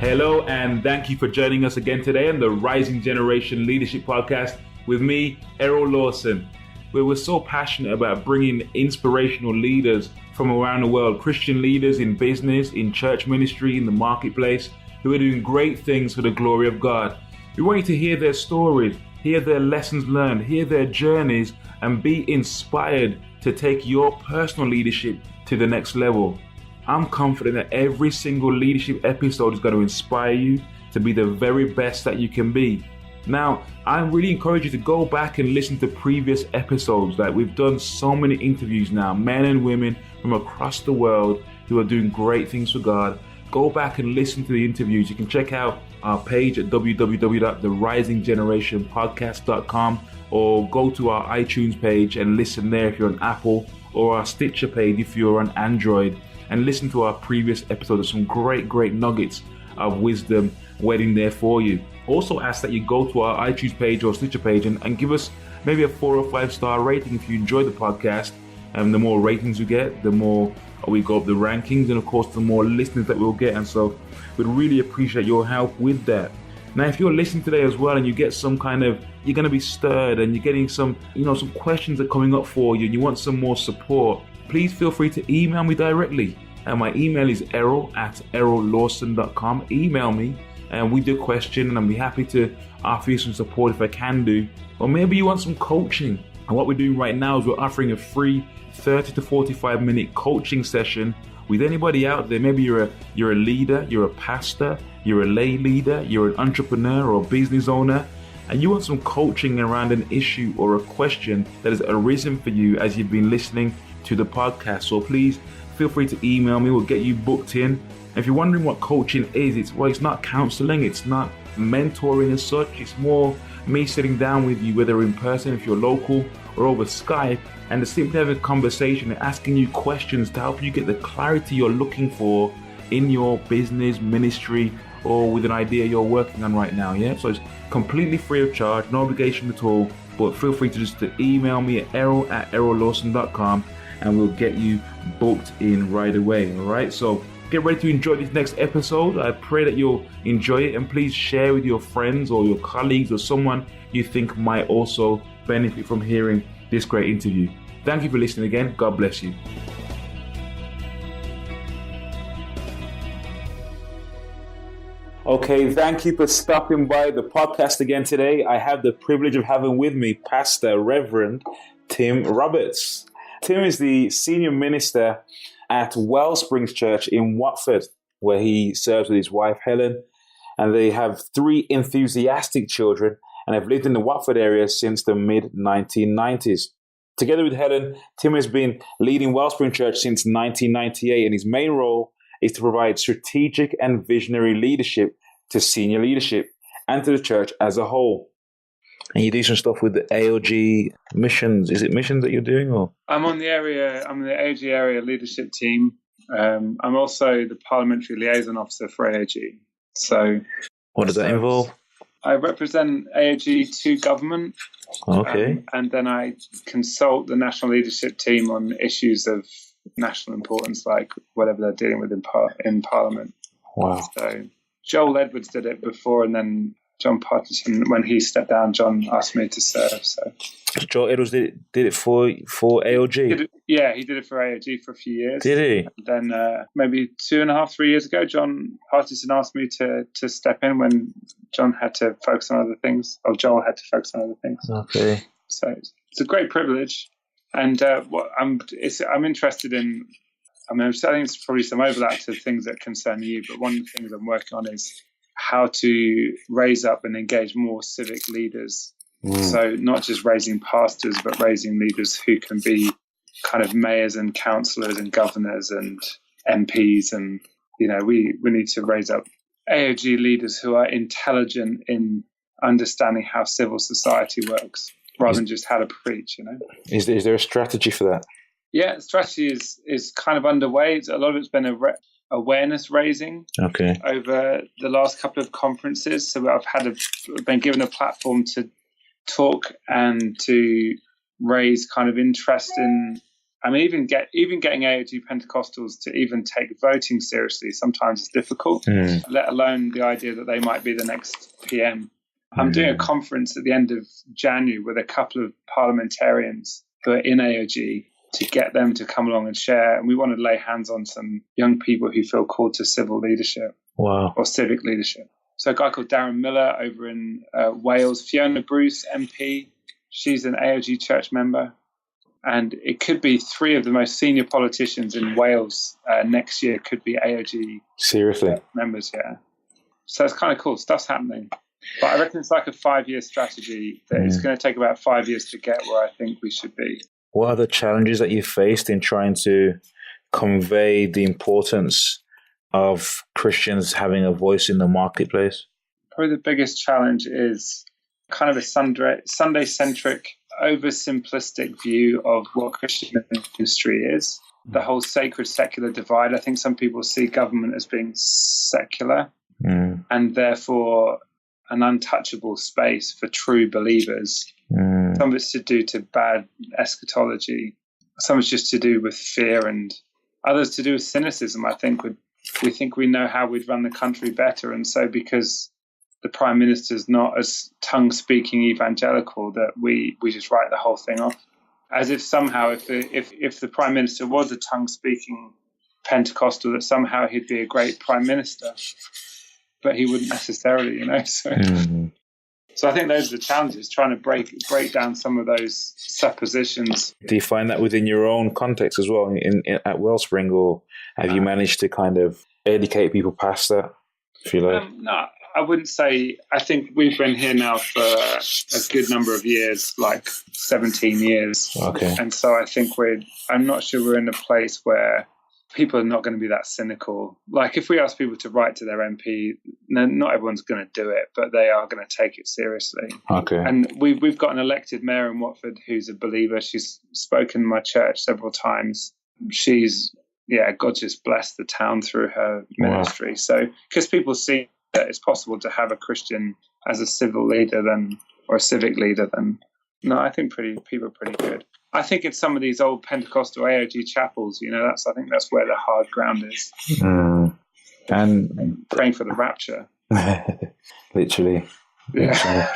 Hello, and thank you for joining us again today on the Rising Generation Leadership Podcast with me, Errol Lawson, where we're so passionate about bringing inspirational leaders from around the world, Christian leaders in business, in church ministry, in the marketplace, who are doing great things for the glory of God. We want you to hear their stories, hear their lessons learned, hear their journeys, and be inspired to take your personal leadership to the next level. I'm confident that every single leadership episode is going to inspire you to be the very best that you can be. Now, I really encourage you to go back and listen to previous episodes. Like, we've done so many interviews now, men and women from across the world who are doing great things for God. Go back and listen to the interviews. You can check out our page at www.therisinggenerationpodcast.com, or go to our iTunes page and listen there if you're on Apple, or our Stitcher page if you're on Android, and listen to our previous episodes. Some great nuggets of wisdom waiting there for you. Also ask that you go to our iTunes page or Stitcher page and give us maybe a 4 or 5 star rating if you enjoy the podcast. And the more ratings we get, the more we go up the rankings, and of course the more listeners that we'll get. And so we'd really appreciate your help with that. Now, if you're listening today as well and you get some kind of, you're going to be stirred and you're getting some, some questions are coming up for you and you want some more support, please feel free to email me directly. And my email is errol@errollawson.com. Email me and we do a question, and I'll be happy to offer you some support if I can do. Or maybe you want some coaching. And what we're doing right now is we're offering a free 30 to 45 minute coaching session with anybody out there. Maybe you're a leader, you're a pastor, you're a lay leader, you're an entrepreneur or a business owner, and you want some coaching around an issue or a question that has arisen for you as you've been listening to the podcast. So please feel free to email me. We'll get you booked in. If you're wondering what coaching is, it's not counseling, it's not mentoring as such. It's more me sitting down with you, whether in person, if you're local, or over Skype, and to simply have a conversation and asking you questions to help you get the clarity you're looking for in your business, ministry, or with an idea you're working on right now. Yeah, so it's completely free of charge, no obligation at all. But feel free to email me at errol@errollawson.com, and we'll get you booked in right away. All right, so get ready to enjoy this next episode. I pray that you'll enjoy it, and please share with your friends or your colleagues or someone you think might also benefit from hearing this great interview. Thank you for listening again. God bless you. Okay, thank you for stopping by the podcast again today. I have the privilege of having with me Pastor Reverend Tim Roberts. Tim is the senior minister at Wellspring Church in Watford, where he serves with his wife, Helen, and they have 3 enthusiastic children and have lived in the Watford area since the mid-1990s. Together with Helen, Tim has been leading Wellspring Church since 1998, and his main role is to provide strategic and visionary leadership to senior leadership and to the church as a whole. And you do some stuff with the AoG missions. Is it missions that you're doing, or? I'm the AoG Area Leadership Team. I'm also the Parliamentary Liaison Officer for AoG. So, what does that involve? I represent AoG to government. Okay. And then I consult the National Leadership Team on issues of national importance, like whatever they're dealing with in Parliament. Wow. So Joel Edwards did it before, and then John Parkinson, when he stepped down, John asked me to serve. So Joel Edwards did it for AoG? He did it for AoG for a few years. Did he? Then maybe 2.5, 3 years ago, John Parkinson asked me to step in when John had to focus on other things, or Joel had to focus on other things. Okay. So it's a great privilege. And what I'm interested in, I think it's probably some overlap to things that concern you, but one of the things I'm working on is how to raise up and engage more civic leaders. So not just raising pastors, but raising leaders who can be kind of mayors and councillors and governors and MPs. And, we need to raise up AoG leaders who are intelligent in understanding how civil society works, rather than just how to preach, Is there a strategy for that? Yeah, the strategy is kind of underway. A lot of it's been awareness raising over the last couple of conferences. So I've been given a platform to talk and to raise kind of interest in I mean, even getting AoG Pentecostals to even take voting seriously sometimes is difficult, let alone the idea that they might be the next PM. I'm doing a conference at the end of January with a couple of parliamentarians who are in AoG to get them to come along and share. And we want to lay hands on some young people who feel called to civil leadership or civic leadership. So a guy called Darren Miller over in Wales, Fiona Bruce, MP, she's an AoG church member. And it could be 3 of the most senior politicians in Wales next year could be AoG members, yeah. So it's kind of cool. Stuff's happening. But I reckon it's like a 5-year strategy that it's going to take about 5 years to get where I think we should be. What are the challenges that you faced in trying to convey the importance of Christians having a voice in the marketplace? Probably the biggest challenge is kind of a Sunday-centric, oversimplistic view of what Christian ministry is. The whole sacred-secular divide. I think some people see government as being secular and therefore an untouchable space for true believers. Some of it's to do to bad eschatology. Some it's just to do with fear, and others to do with cynicism. I think we think we know how we'd run the country better, and so because the Prime Minister's not as tongue-speaking evangelical, that we just write the whole thing off. As if somehow if the Prime Minister was a tongue-speaking Pentecostal, that somehow he'd be a great Prime Minister. But he wouldn't necessarily, So I think those are the challenges, trying to break down some of those suppositions. Do you find that within your own context as well at Wellspring, or have you managed to kind of educate people past that, if you like? No, I wouldn't say. I think we've been here now for a good number of years, like 17 years. Okay. And so I think I'm not sure we're in a place where people are not going to be that cynical. Like if we ask people to write to their MP, not everyone's going to do it, but they are going to take it seriously. Okay. And we've got an elected mayor in Watford who's a believer. She's spoken in my church several times. God just blessed the town through her ministry. Wow. So because people see that it's possible to have a Christian as a civil leader or a civic leader, no, I think people are pretty good. I think it's some of these old Pentecostal AoG chapels, I think that's where the hard ground is. And praying for the rapture. Literally. How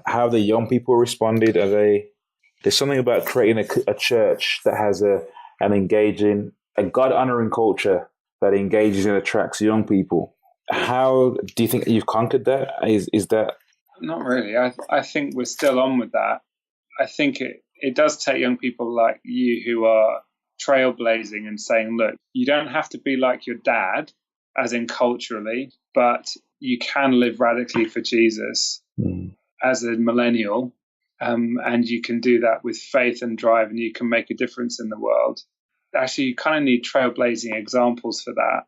have the young people responded? There's something about creating a church that has an engaging, a God-honoring culture that engages and attracts young people. How do you think you've conquered that? Is that? Not really. I think we're still on with that. I think it does take young people like you who are trailblazing and saying, look, you don't have to be like your dad, as in culturally, but you can live radically for Jesus as a millennial. And you can do that with faith and drive, and you can make a difference in the world. Actually, you kind of need trailblazing examples for that.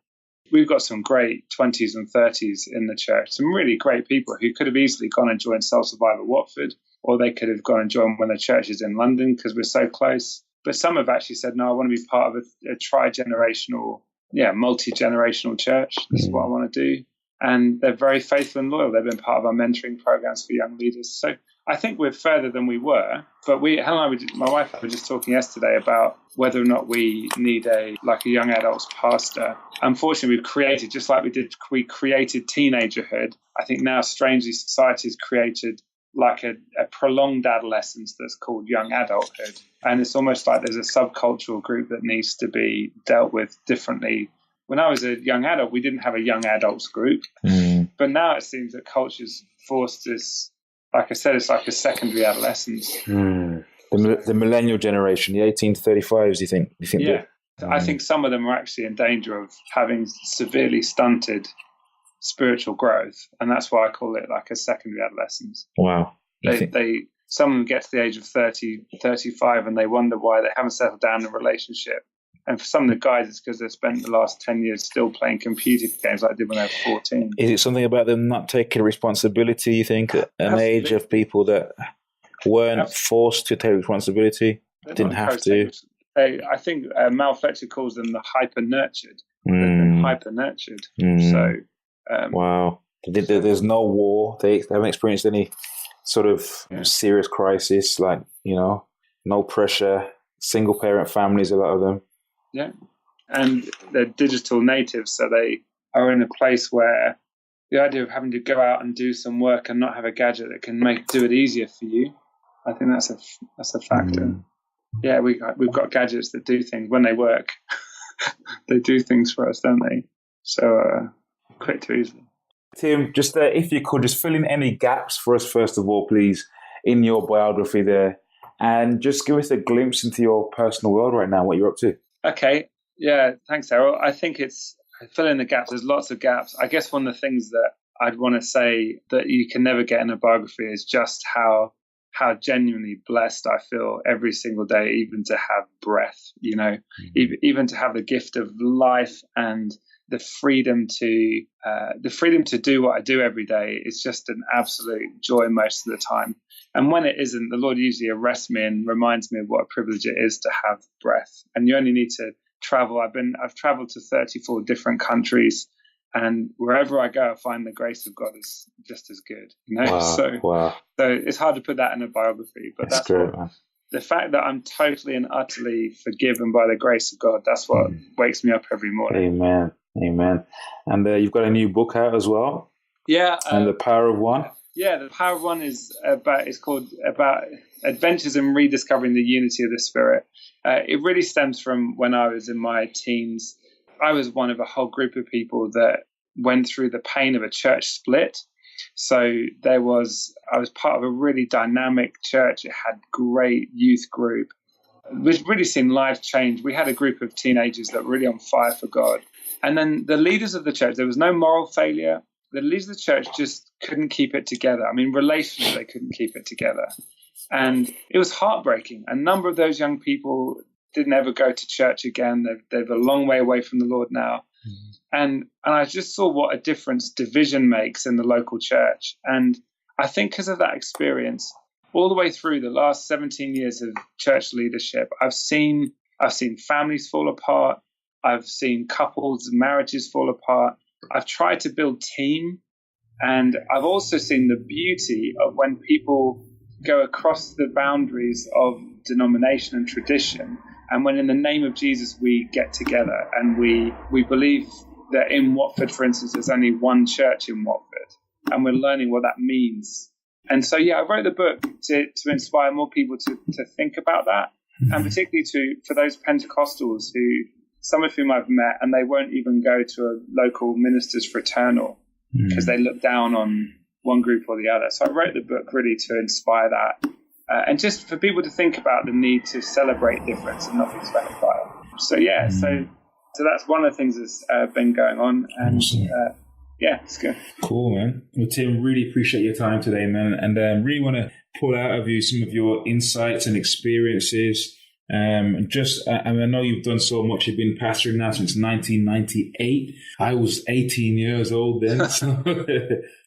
We've got some great 20s and 30s in the church, some really great people who could have easily gone and joined Self-Survive at Watford, or they could have gone and joined one of the churches in London because we're so close. But some have actually said, no, I want to be part of a tri-generational, multi-generational church. This is what I want to do. And they're very faithful and loyal. They've been part of our mentoring programs for young leaders. So I think we're further than we were. But Helen and I, my wife, were just talking yesterday about whether or not we need a young adults pastor. Unfortunately, we created teenagerhood. I think now, strangely, society's created like a prolonged adolescence that's called young adulthood. And it's almost like there's a subcultural group that needs to be dealt with differently. When I was a young adult, we didn't have a young adults group. But now it seems that culture's forced us, like I said, it's like a secondary adolescence. The millennial generation, the 18 to 35s, you think? Yeah. I think some of them are actually in danger of having severely stunted spiritual growth. And that's why I call it like a secondary adolescence. Wow. Some of them get to the age of 30, 35, and they wonder why they haven't settled down in a relationship. And for some of the guys, it's because they've spent the last 10 years still playing computer games like I did when I was 14. Is it something about them not taking responsibility, you think, at an age of people that weren't forced to take responsibility, didn't have to? I think Mal Fletcher calls them the hyper-nurtured. They've been hyper-nurtured. So, wow. There's no war. They haven't experienced any sort of serious crisis, no pressure single parent families, a lot of them. Yeah. And they're digital natives, so they are in a place where the idea of having to go out and do some work and not have a gadget that can do it easier for you, I think that's a factor. Yeah, we've got gadgets that do things when they work. They do things for us, don't they? So quick to easily. Tim, just if you could, just fill in any gaps for us, first of all, please, in your biography there, and just give us a glimpse into your personal world right now, what you're up to. Okay. Yeah, thanks, Errol. I think it's fill in the gaps. There's lots of gaps. I guess one of the things that I'd want to say that you can never get in a biography is just how genuinely blessed I feel every single day, even to have breath, even to have the gift of life and the freedom to do what I do every day. Is just an absolute joy most of the time. And when it isn't, the Lord usually arrests me and reminds me of what a privilege it is to have breath. And you only need to travel. I've traveled to 34 different countries, and wherever I go, I find the grace of God is just as good. Wow. So it's hard to put that in a biography, but that's great, man. The fact that I'm totally and utterly forgiven by the grace of God, that's what wakes me up every morning. Amen. And you've got a new book out as well. Yeah. And The Power of One. Yeah, The Power of One is called about adventures in rediscovering the unity of the Spirit. It really stems from when I was in my teens. I was one of a whole group of people that went through the pain of a church split. So I was part of a really dynamic church. It had great youth group. We've really seen lives change. We had a group of teenagers that were really on fire for God. And then the leaders of the church, there was no moral failure. The leaders of the church just couldn't keep it together. I mean, relationally, they couldn't keep it together. And it was heartbreaking. A number of those young people didn't ever go to church again. They're a long way away from the Lord now. And I just saw what a difference division makes in the local church. And I think because of that experience, all the way through the last 17 years of church leadership, I've seen families fall apart. I've seen couples, marriages fall apart. I've tried to build team. And I've also seen the beauty of when people go across the boundaries of denomination and tradition. And when in the name of Jesus, we get together and we believe that in Watford, for instance, there's only one church in Watford, and we're learning what that means. And so, I wrote the book to inspire more people to think about that, and particularly for those Pentecostals some of whom I've met, and they won't even go to a local minister's fraternal because they look down on one group or the other. So I wrote the book really to inspire that. And just for people to think about the need to celebrate difference and not be specified. So so that's one of the things that's been going on, and it's good. Cool, man. Well, Tim, really appreciate your time today, man, and really want to pull out of you some of your insights and experiences. And I know you've done so much. You've been pastoring now since 1998. I was 18 years old then, so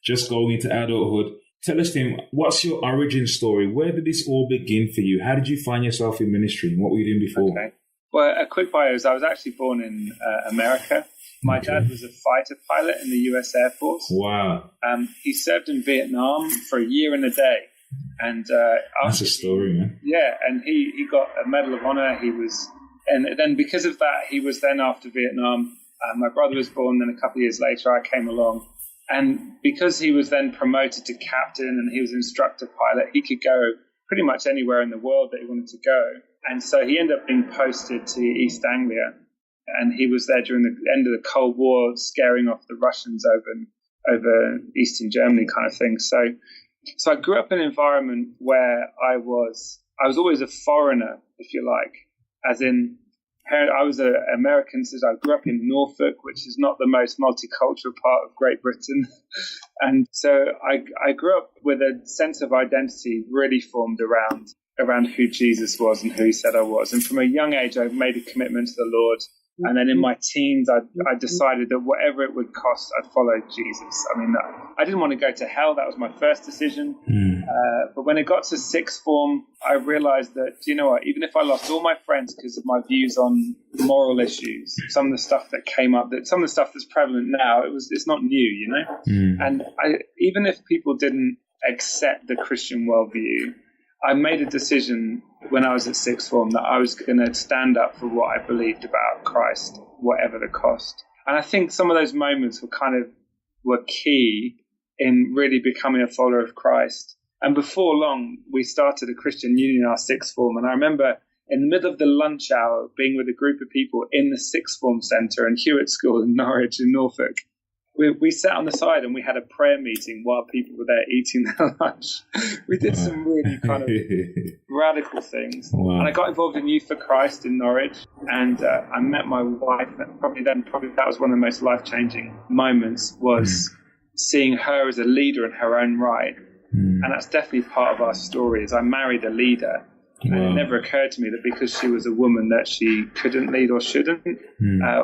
just going into adulthood. Tell us, Tim, what's your origin story? Where did this all begin for you? How did you find yourself in ministry, and what were you doing before? Okay. Well, a quick bio is I was actually born in America. My dad was a fighter pilot in the U.S. Air Force. Wow. He served in Vietnam for a year and a day. And that's a story, man. Yeah, and he got a Medal of Honor. And then because of that, he was then after Vietnam. My brother was born. Then a couple of years later, I came along. And because he was then promoted to captain and he was an instructor pilot, he could go pretty much anywhere in the world that he wanted to go. And so he ended up being posted to East Anglia. And he was there during the end of the Cold War, scaring off the Russians over Eastern Germany kind of thing. So I grew up in an environment where I was always a foreigner, if you like, as in I was an American since I grew up in Norfolk, which is not the most multicultural part of Great Britain. And so I grew up with a sense of identity really formed around who Jesus was and who he said I was. And from a young age, I made a commitment to the Lord. And then in my teens, I decided that whatever it would cost, I'd follow Jesus. I mean, I didn't want to go to hell. That was my first decision. But when it got to sixth form, I realized that, you know what, even if I lost all my friends because of my views on moral issues, some of the stuff that came up, some of the stuff that's prevalent now, it's not new, you know? And even if people didn't accept the Christian worldview, I made a decision when I was at sixth form that I was going to stand up for what I believed about Christ, whatever the cost. And I think some of those moments were key in really becoming a follower of Christ. And before long, we started a Christian union in our sixth form. And I remember in the middle of the lunch hour being with a group of people in the sixth form centre in Hewitt School in Norwich in Norfolk. We sat on the side and we had a prayer meeting while people were there eating their lunch. We did some really kind of radical things. Wow. And I got involved in Youth for Christ in Norwich, and I met my wife. Probably that was one of the most life-changing moments, was seeing her as a leader in her own right. And that's definitely part of our story, is I married a leader. And it never occurred to me that because she was a woman that she couldn't lead or shouldn't.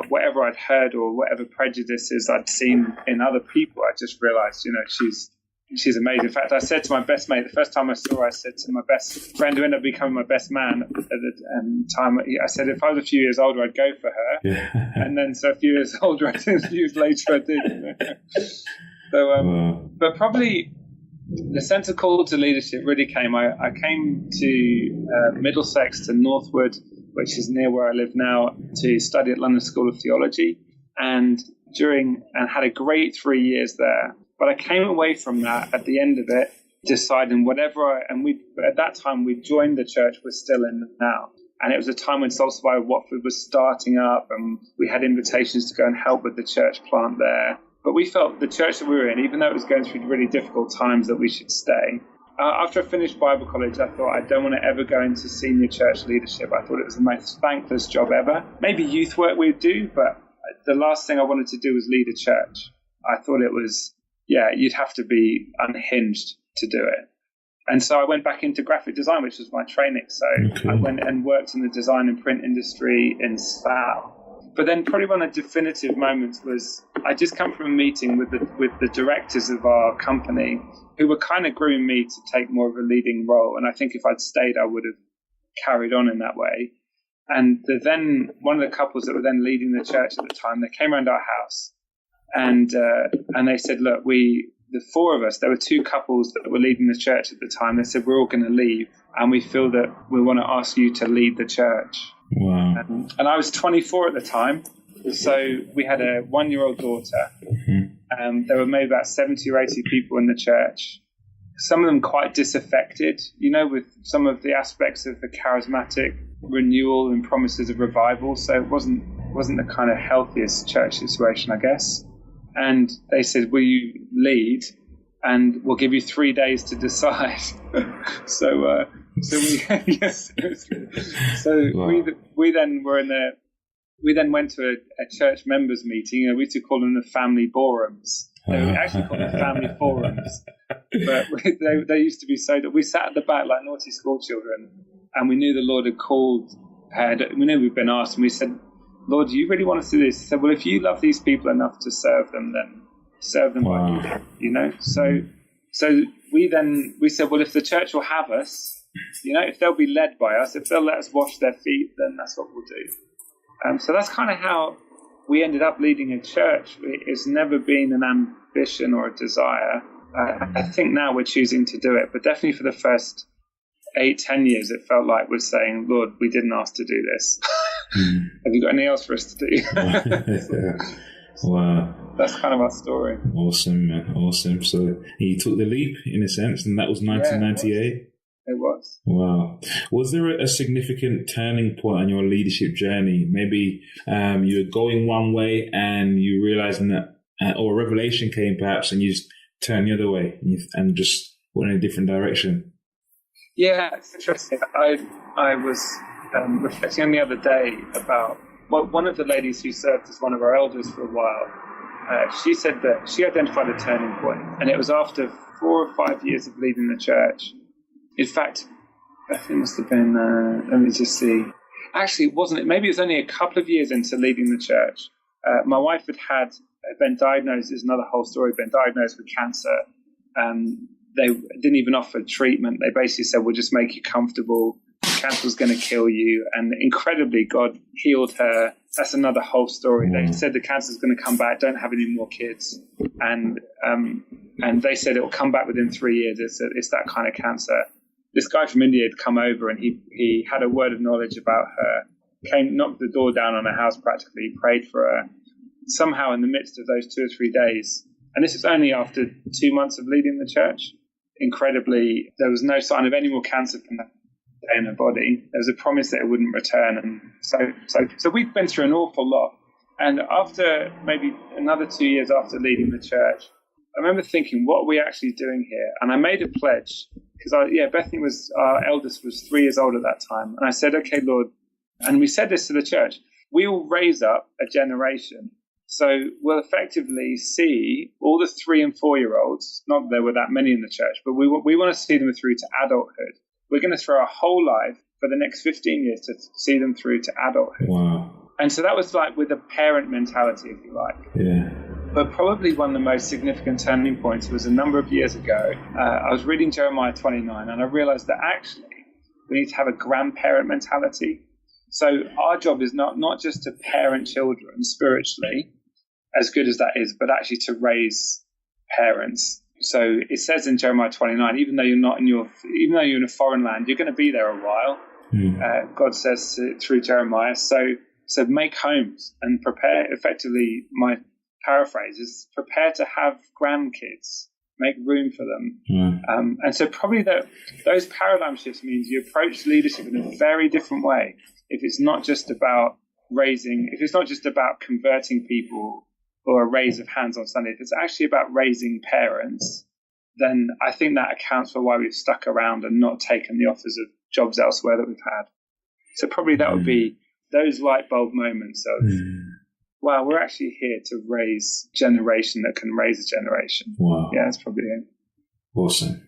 Whatever I'd heard or whatever prejudices I'd seen in other people, I just realised, she's amazing. In fact, I said to my best mate, the first time I saw her, I said to my best friend who ended up becoming my best man at the time, I said, if I was a few years older, I'd go for her. Yeah. And then so a few years older, a few years later, I did. So, but probably the sense of call to leadership really came. I came to Middlesex, to Northwood, which is near where I live now, to study at London School of Theology, and had a great 3 years there. But I came away from that at the end of it, deciding at that time we joined the church we're still in now. And it was a time when Soul Survivor Watford was starting up, and we had invitations to go and help with the church plant there. But we felt the church that we were in, even though it was going through really difficult times, that we should stay. After I finished Bible college, I thought I don't want to ever go into senior church leadership. I thought it was the most thankless job ever. Maybe youth work we'd do, but the last thing I wanted to do was lead a church. I thought it was, you'd have to be unhinged to do it. And so I went back into graphic design, which was my training. So I went and worked in the design and print industry in Slough. But then probably one of the definitive moments was I just come from a meeting with the directors of our company who were kind of grooming me to take more of a leading role. And I think if I'd stayed, I would have carried on in that way. And then one of the couples that were then leading the church at the time, they came around our house and they said, look, the four of us, there were two couples that were leading the church at the time. They said, we're all going to leave and we feel that we want to ask you to lead the church. Wow. And I was 24 at the time. So we had a 1-year-old daughter. There were maybe about 70 or 80 people in the church. Some of them quite disaffected, with some of the aspects of the charismatic renewal and promises of revival. So it wasn't the kind of healthiest church situation, I guess. And they said, will you lead? And we'll give you 3 days to decide. So we yes. So wow. we then went to a church members meeting. We used to call them the family forums. They were actually called them family forums. But they used to be so that we sat at the back like naughty school children, and we knew the Lord had called. We knew we'd been asked, and we said, Lord, do you really want us to do this? He said, well, if you love these people enough to serve them, then serve them wow. like you do. So we said, well, if the church will have us, if they'll be led by us, if they'll let us wash their feet, then that's what we'll do. So that's kind of how we ended up leading a church. It's never been an ambition or a desire. I think now we're choosing to do it, but definitely for the first 8-10 years, it felt like we're saying, Lord, we didn't ask to do this. Have you got anything else for us to do? Wow. That's kind of our story. Awesome, man. Awesome. So you took the leap, in a sense, and that was 1998? It was. Wow. Was there a significant turning point on your leadership journey? Maybe you were going one way and you realizing that, or a revelation came perhaps, and you just turned the other way and just went in a different direction? Yeah, it's interesting. I was reflecting on the other day about one of the ladies who served as one of our elders for a while. She said that she identified a turning point, and it was after 4 or 5 years of leading the church. In fact, I think it must have been, let me just see. Actually, it wasn't. Maybe it was only a couple of years into leading the church. My wife had been diagnosed, is another whole story, been diagnosed with cancer. They didn't even offer treatment. They basically said, we'll just make you comfortable. Cancer was going to kill you. And incredibly, God healed her. That's another whole story. They said the cancer is going to come back. Don't have any more kids. And they said it will come back within 3 years. It's that kind of cancer. this guy from India had come over, and he had a word of knowledge about her, knocked the door down on her house practically, prayed for her. Somehow in the midst of those 2 or 3 days, and this is only after 2 months of leading the church, incredibly, there was no sign of any more cancer from that day in her body. There was a promise that it wouldn't return. And so we've been through an awful lot. And after maybe another 2 years after leading the church, I remember thinking, what are we actually doing here? And I made a pledge, because Bethany our eldest was 3 years old at that time. And I said, okay, Lord, and we said this to the church, we will raise up a generation. So we'll effectively see all the 3 and 4 year olds, not that there were that many in the church, but we want to see them through to adulthood. We're going to throw our whole life for the next 15 years to see them through to adulthood. Wow. And so that was like with a parent mentality, if you like. Yeah. But probably one of the most significant turning points was a number of years ago. I was reading Jeremiah 29, and I realized that actually we need to have a grandparent mentality. So our job is not just to parent children spiritually, as good as that is, but actually to raise parents. So it says in Jeremiah 29, even though you're in a foreign land, you're going to be there a while. God says through Jeremiah, so make homes and prepare. Effectively, my paraphrase is prepare to have grandkids, make room for them. And so probably those paradigm shifts means you approach leadership in a very different way. If it's not just about converting people or a raise of hands on Sunday, if it's actually about raising parents, then I think that accounts for why we've stuck around and not taken the offers of jobs elsewhere that we've had. So probably that would be those light bulb moments of, wow, we're actually here to raise a generation that can raise a generation. Wow. Yeah, that's probably it. Awesome.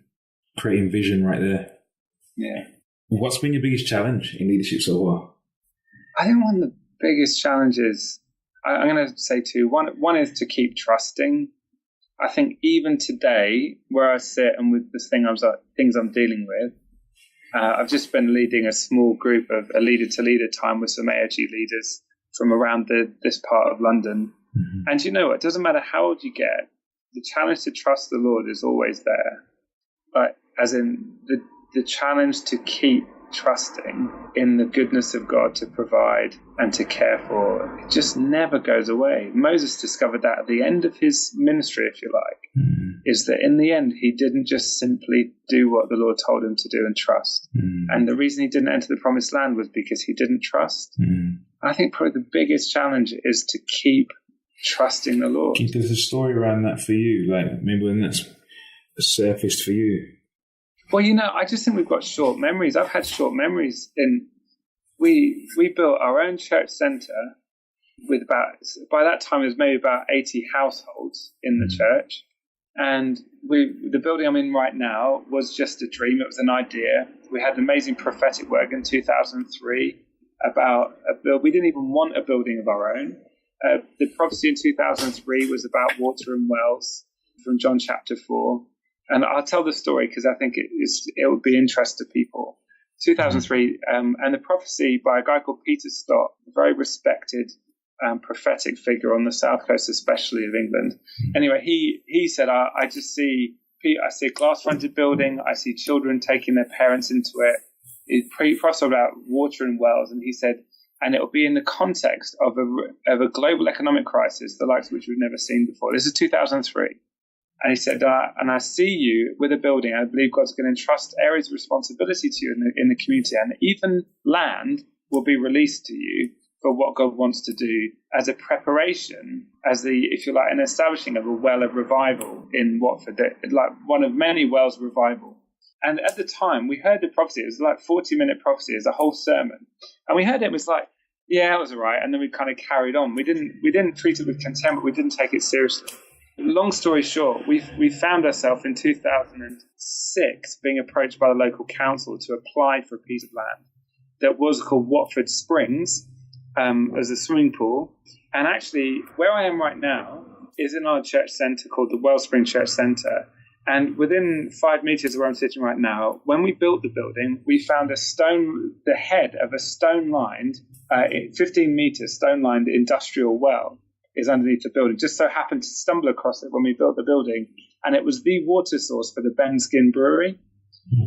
Creating vision right there. Yeah. What's been your biggest challenge in leadership so far? I think one of the biggest challenges, I'm going to say two. One is to keep trusting. I think even today, where I sit and with the things I'm dealing with, I've just been leading a small group of a leader-to-leader time with some AoG leaders from around this part of London. And you know what? It doesn't matter how old you get, the challenge to trust the Lord is always there. But as in the challenge to keep trusting in the goodness of God to provide and to care for, it just never goes away. Moses discovered that at the end of his ministry, if you like, is that in the end, he didn't just simply do what the Lord told him to do and trust. And the reason he didn't enter the promised land was because he didn't trust. I think probably the biggest challenge is to keep trusting the Lord. There's a story around that for you, like maybe when that's surfaced for you. Well, I just think we've got short memories. I've had short memories. We built our own church centre with by that time it was maybe about 80 households in the church. And the building I'm in right now was just a dream. It was an idea. We had amazing prophetic work in 2003 about we didn't even want a building of our own. The prophecy in 2003 was about water and wells from John chapter 4. And I'll tell the story because I think it would be interest to people. 2003, and the prophecy by a guy called Peter Stott, a very respected prophetic figure on the south coast, especially of England. Anyway, he said, I see a glass-fronted building. I see children taking their parents into it. He prophesied about water and wells, and he said, and it will be in the context of a global economic crisis, the likes of which we've never seen before. This is 2003. And he said, and I see you with a building. I believe God's going to entrust areas of responsibility to you in the community. And even land will be released to you for what God wants to do as a preparation, if you like, an establishing of a well of revival in Watford, like one of many wells of revival. And at the time, we heard the prophecy. It was like 40-minute prophecy. It was a whole sermon. And we heard it was like, yeah, it was all right. And then we kind of carried on. We didn't treat it with contempt, but we didn't take it seriously. Long story short, we found ourselves in 2006 being approached by the local council to apply for a piece of land that was called Watford Springs as a swimming pool. And actually, where I am right now is in our church centre called the Wellspring Church Centre. And within 5 meters of where I'm sitting right now, when we built the building, we found the head of a stone-lined, 15 meters stone-lined industrial well is underneath the building. Just so happened to stumble across it when we built the building, and it was the water source for the Ben Skin Brewery.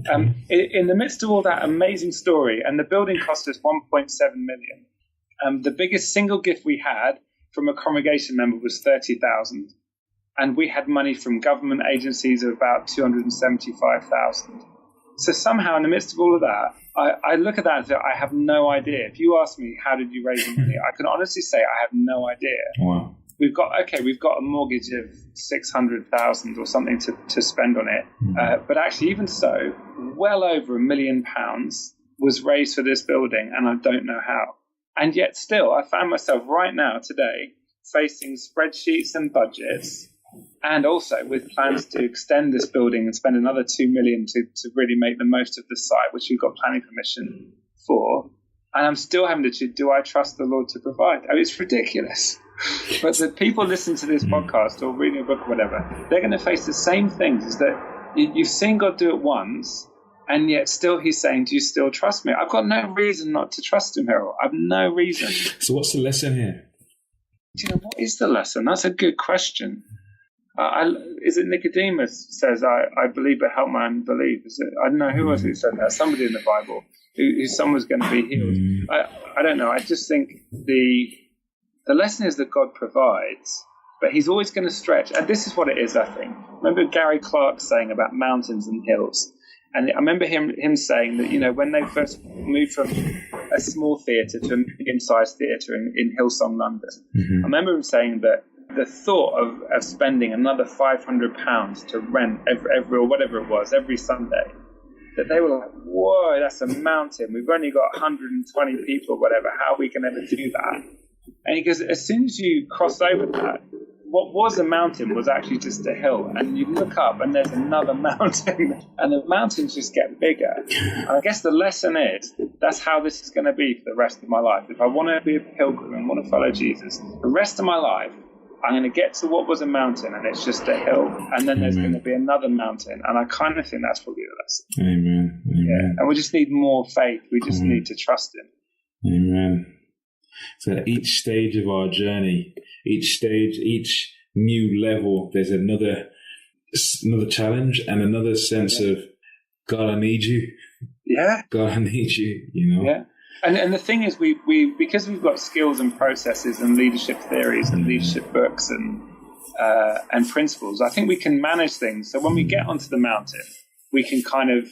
Okay. In the midst of all that amazing story, and the building cost us 1.7 million, the biggest single gift we had from a congregation member was 30,000. And we had money from government agencies of about 275,000. So somehow in the midst of all of that, I look at that and say, I have no idea. If you ask me, how did you raise the money? I can honestly say I have no idea. Wow. We've got a mortgage of 600,000 or something to spend on it. But actually, even so, well over £1 million was raised for this building, and I don't know how. And yet still, I found myself right now today facing spreadsheets and budgets, and also with plans to extend this building and spend another 2 million to really make the most of the site, which we've got planning permission for. And I'm still having to choose, do I trust the Lord to provide? I mean, it's ridiculous. But the people listening to this podcast or reading a book or whatever, they're going to face the same things, is that you've seen God do it once, and yet still he's saying, do you still trust me? I've got no reason not to trust him, Errol. I've no reason. So what's the lesson here? Do you know, what is the lesson? That's a good question. Is it Nicodemus says, I believe, but help my unbelief? Is it? I don't know who was it who said that. Somebody in the Bible who someone's going to be healed. I don't know. I just think the lesson is that God provides, but he's always going to stretch. And this is what it is, I think. Remember Gary Clark saying about mountains and hills? And I remember him saying that, you know, when they first moved from a small theatre to a medium-sized theatre in Hillsong, London, I remember him saying that the thought of spending another £500 to rent every or whatever it was every Sunday, that they were like, whoa, that's a mountain. We've only got 120 people or whatever. How are we going to ever do that? And he goes, as soon as you cross over that, what was a mountain was actually just a hill. And you look up and there's another mountain, and the mountains just get bigger. And I guess the lesson is that's how this is going to be for the rest of my life. If I want to be a pilgrim and want to follow Jesus, the rest of my life, I'm going to get to what was a mountain, and it's just a hill. And then there's going to be another mountain. And I kind of think that's probably the lesson. Amen. Yeah. And we just need more faith. We just need to trust him. Amen. So at each stage of our journey, each new level, there's another challenge and another sense of, God, I need you. Yeah. God, I need you, you know? Yeah. And the thing is, we because we've got skills and processes and leadership theories and leadership books and principles, I think we can manage things. So when we get onto the mountain, we can kind of,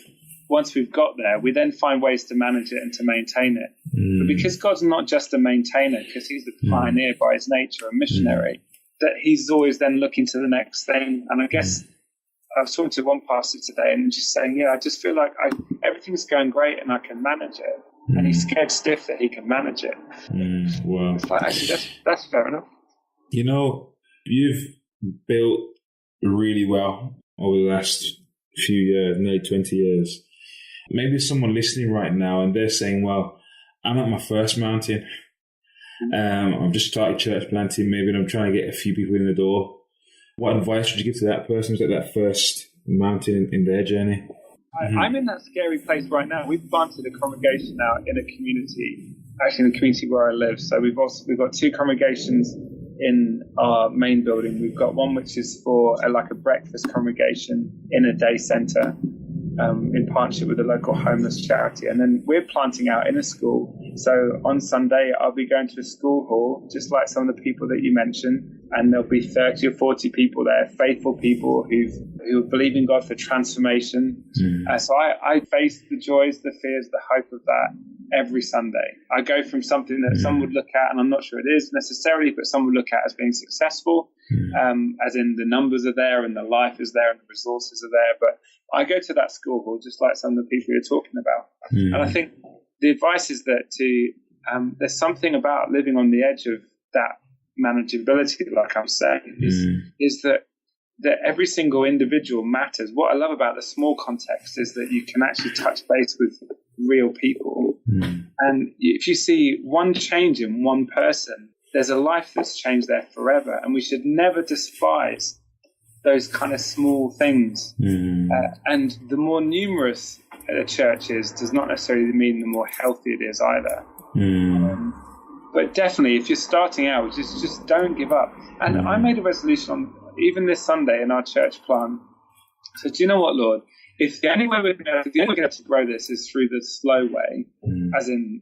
once we've got there, we then find ways to manage it and to maintain it. But because God's not just a maintainer, because he's the pioneer by his nature, a missionary, that he's always then looking to the next thing. And I guess I was talking to one pastor today and just saying, I just feel like everything's going great and I can manage it. And he's scared stiff that he can manage it. Wow. It's like, actually, that's fair enough. You know, you've built really well over the last few years, nearly 20 years. Maybe there's someone listening right now and they're saying, well, I'm at my first mountain. I've just started church planting, maybe, and I'm trying to get a few people in the door. What advice would you give to that person who's at that first mountain in their journey? I'm in that scary place right now. We've planted a congregation now in a community, actually in the community where I live. So we've got two congregations in our main building. We've got one which is for a breakfast congregation in a day centre in partnership with a local homeless charity. And then we're planting out in a school. So on Sunday, I'll be going to a school hall, just like some of the people that you mentioned. And there'll be 30 or 40 people there, faithful people who believe in God for transformation. So I face the joys, the fears, the hope of that every Sunday. I go from something that some would look at, and I'm not sure it is necessarily, but some would look at as being successful, as in the numbers are there and the life is there and the resources are there. But I go to that school hall just like some of the people you're talking about. And I think the advice is that there's something about living on the edge of that manageability, like I'm saying, is that every single individual matters. What I love about the small context is that you can actually touch base with real people. And if you see one change in one person, there's a life that's changed there forever. And we should never despise those kind of small things. And the more numerous a church is does not necessarily mean the more healthy it is either. But definitely, if you're starting out, just don't give up. And I made a resolution on even this Sunday in our church plan. So do you know what, Lord? if the only way we're going to grow this is through the slow way, as in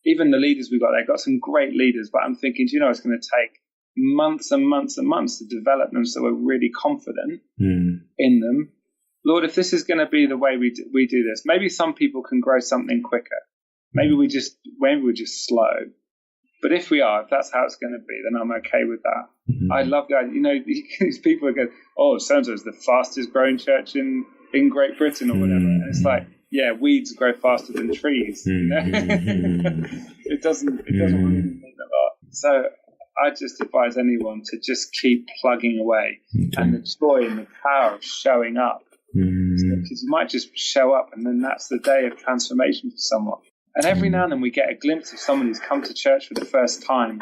even the leaders we've got some great leaders, but I'm thinking, it's going to take months and months and months to develop them so we're really confident in them. Lord, if this is going to be the way we do this, maybe some people can grow something quicker. Maybe we're just slow. But if that's how it's going to be, then I'm okay with that. I love that. These people are going, so-and-so is the fastest growing church in Great Britain or whatever. And it's like, yeah, weeds grow faster than trees. It doesn't really mean a lot. So I just advise anyone to just keep plugging away, and the joy and the power of showing up. Because you might just show up, and then that's the day of transformation for someone. And every now and then we get a glimpse of someone who's come to church for the first time.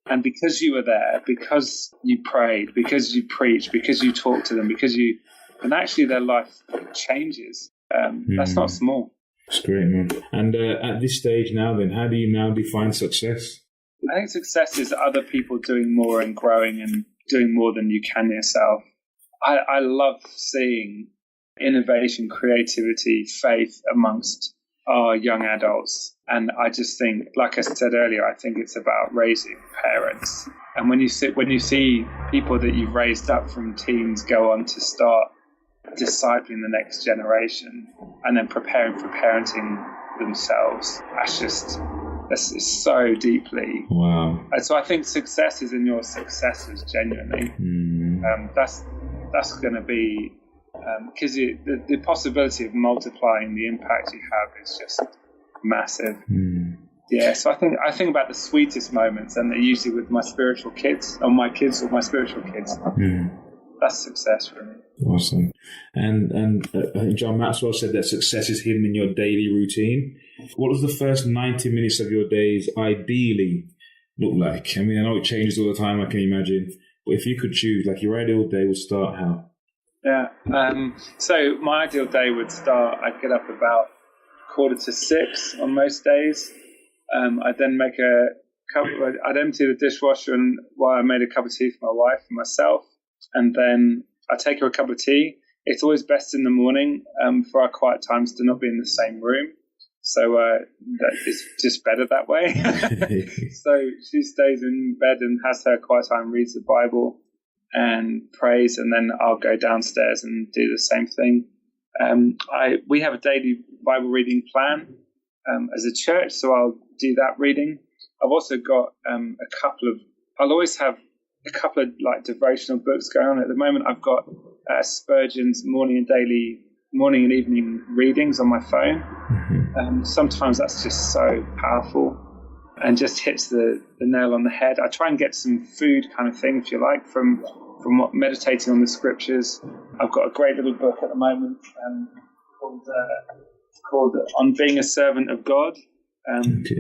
And because you were there, because you prayed, because you preached, because you talked to them, and actually their life changes. That's not small. That's great, man. And at this stage now then, how do you now define success? I think success is other people doing more and growing and doing more than you can yourself. I love seeing innovation, creativity, faith amongst our young adults. And I just think, like I said earlier, I think it's about raising parents. And when you see people that you've raised up from teens go on to start discipling the next generation and then preparing for parenting themselves, that's so deeply. Wow. And so I think success is in your successors, genuinely. That's going to be, because the possibility of multiplying the impact you have is just massive. Yeah, so I think about the sweetest moments, and they're usually with my spiritual kids, or my kids or my spiritual kids. That's success for me. Awesome. And I think John Maxwell said that success is hidden in your daily routine. What does the first 90 minutes of your days ideally look like? I mean, I know it changes all the time, I can imagine. But if you could choose, like your ideal day would start how? Yeah. So my ideal day would start, I'd get up about 5:45 on most days. I'd then make I'd empty the dishwasher while I made a cup of tea for my wife and myself. And then I take her a cup of tea. It's always best in the morning for our quiet times to not be in the same room. So it's just better that way. So she stays in bed and has her quiet time, reads the Bible and prays, and then I'll go downstairs and do the same thing. We have a daily Bible reading plan as a church, so I'll do that reading. I've also got I'll always have a couple of like devotional books going on. At the moment, I've got Spurgeon's morning and evening readings on my phone. Sometimes that's just so powerful and just hits the nail on the head. I try and get some food kind of thing, if you like, from meditating on the scriptures. I've got a great little book at the moment called On Being a Servant of God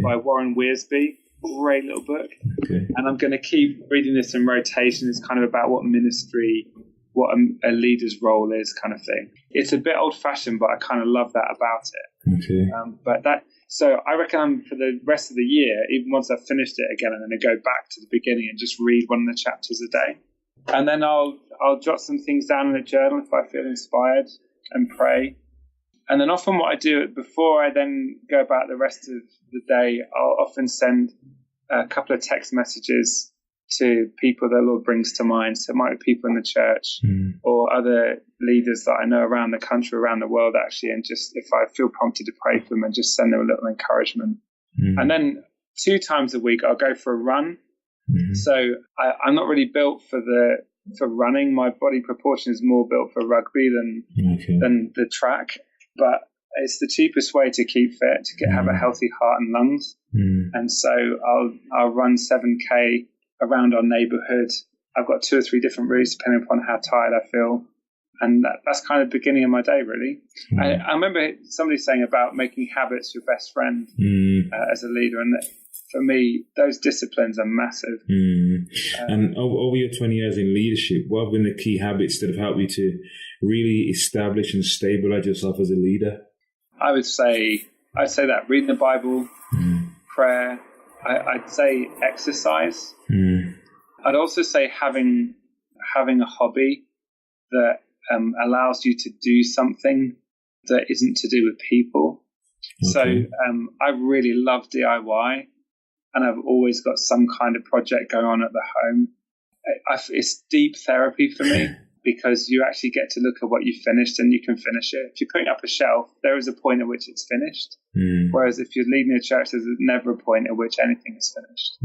by Warren Wiersbe. Great little book. And I'm going to keep reading this in rotation. It's kind of about what ministry, what a leader's role is, kind of thing. It's a bit old-fashioned, but I kind of love that about it. So I reckon for the rest of the year, even once I've finished it again, I'm going to go back to the beginning and just read one of the chapters a day. And then I'll jot some things down in a journal if I feel inspired and pray. And then often what I do before I then go about the rest of the day, I'll often send a couple of text messages to people the Lord brings to mind. So it might be people in the church or other leaders that I know around the country, around the world, actually. And just if I feel prompted to pray for them, and just send them a little encouragement. And then 2 times a week, I'll go for a run. So I'm not really built for running. My body proportion is more built for rugby than the track. But it's the cheapest way to keep fit, to have a healthy heart and lungs. And so I'll run 7K around our neighbourhood. I've got 2 or 3 different routes depending upon how tired I feel. And that's kind of the beginning of my day, really. I remember somebody saying about making habits your best friend as a leader. And for me, those disciplines are massive. And over your 20 years in leadership, what have been the key habits that have helped you to really establish and stabilize yourself as a leader? I'd say that reading the Bible, prayer. I'd say exercise. I'd also say having a hobby that allows you to do something that isn't to do with people. Okay. So I really love DIY, and I've always got some kind of project going on at the home. It's deep therapy for me because you actually get to look at what you finished and you can finish it. If you're putting up a shelf, there is a point at which it's finished. Whereas if you're leading a church, there's never a point at which anything is finished.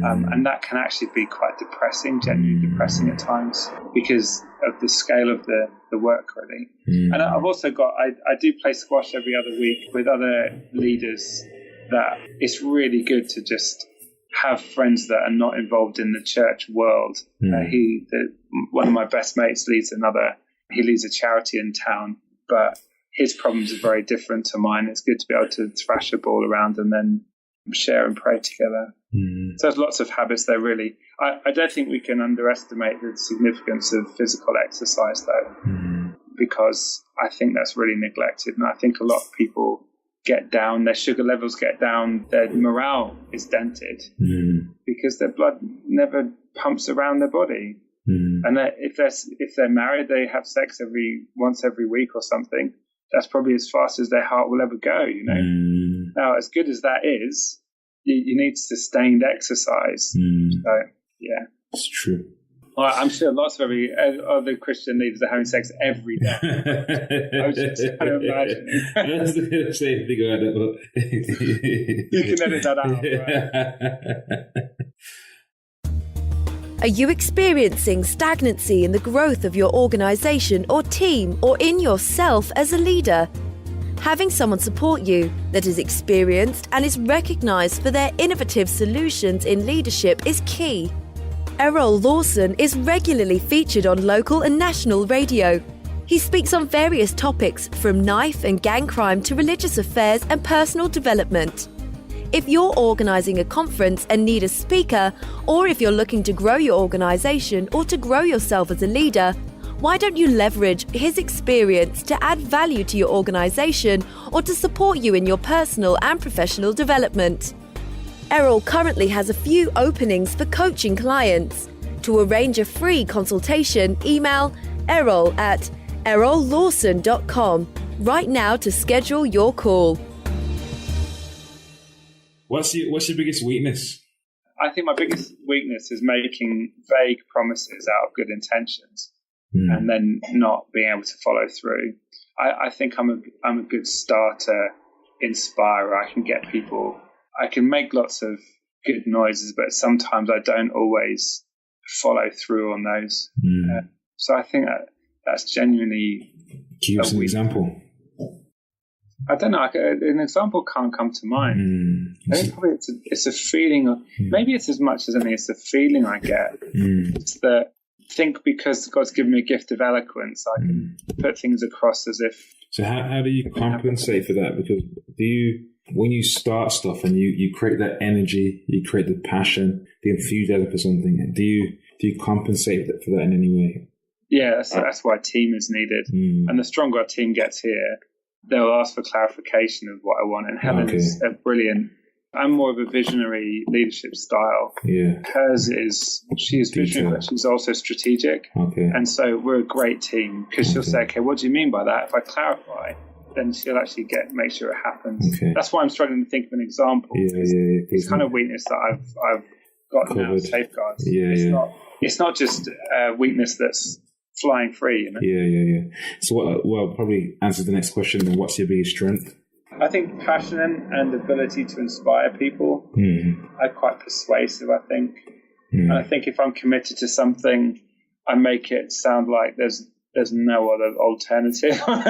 And that can actually be quite depressing, genuinely depressing at times because of the scale of the work, really. And I've also got, I do play squash every other week with other leaders that it's really good to just have friends that are not involved in the church world. One of my best mates leads a charity in town, but his problems are very different to mine. It's good to be able to thrash a ball around and then share and pray together. So there's lots of habits there, really. I don't think we can underestimate the significance of physical exercise, though, because I think that's really neglected. And I think a lot of people get down, their sugar levels get down, their morale is dented because their blood never pumps around their body. And if they're married, they have sex once every week or something. That's probably as fast as their heart will ever go, Now, as good as that is, you need sustained exercise. So, yeah. It's true. Well, I'm sure lots of other Christian leaders are having sex every day. I was just kind of imagining. I was going to say anything about that, but you can edit that out, right? Are you experiencing stagnancy in the growth of your organisation or team or in yourself as a leader? Having someone support you that is experienced and is recognised for their innovative solutions in leadership is key. Errol Lawson is regularly featured on local and national radio. He speaks on various topics from knife and gang crime to religious affairs and personal development. If you're organising a conference and need a speaker, or if you're looking to grow your organisation or to grow yourself as a leader, why don't you leverage his experience to add value to your organisation or to support you in your personal and professional development? Errol currently has a few openings for coaching clients. To arrange a free consultation, email errol@errollawson.com right now to schedule your call. What's your biggest weakness? I think my biggest weakness is making vague promises out of good intentions and then not being able to follow through. I think I'm a good starter, inspirer. I can get people. I can make lots of good noises, but sometimes I don't always follow through on those. So I think that's genuinely. Give us an example. I don't know. An example can't come to mind. I think probably it's a feeling. Maybe it's as much as anything. It's a feeling I get. It's that I think because God's given me a gift of eloquence, I can put things across as if. So how do you compensate for that? Because when you start stuff and you create that energy, you create the passion, the enthusiasm for something, do you compensate for that in any way? Yeah, that's why a team is needed. And the stronger our team gets here, they'll ask for clarification of what I want. And Helen is a brilliant. I'm more of a visionary leadership style. Yeah. She is visionary, but she's also strategic. Okay. And so we're a great team because she'll say, okay, what do you mean by that? If I clarify, then she'll actually make sure it happens. Okay. That's why I'm struggling to think of an example. It's kind of weakness that I've got now, safeguards. It's not just a weakness that's flying free. Yeah. So well, probably answer the next question. Then, what's your biggest strength? I think passion and ability to inspire people are quite persuasive, I think. And I think if I'm committed to something, I make it sound like there's no other alternative. So I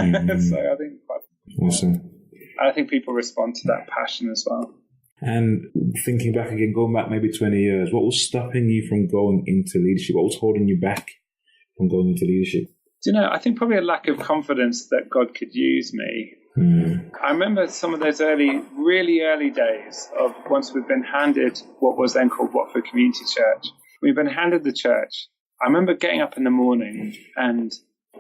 think quite awesome. And I think people respond to that passion as well. And thinking back again, going back maybe 20 years, what was stopping you from going into leadership? What was holding you back from going into leadership? Do you know, I think probably a lack of confidence that God could use me. I remember some of those really early days of once we'd been handed what was then called Watford Community Church. We'd been handed the church. I remember getting up in the morning and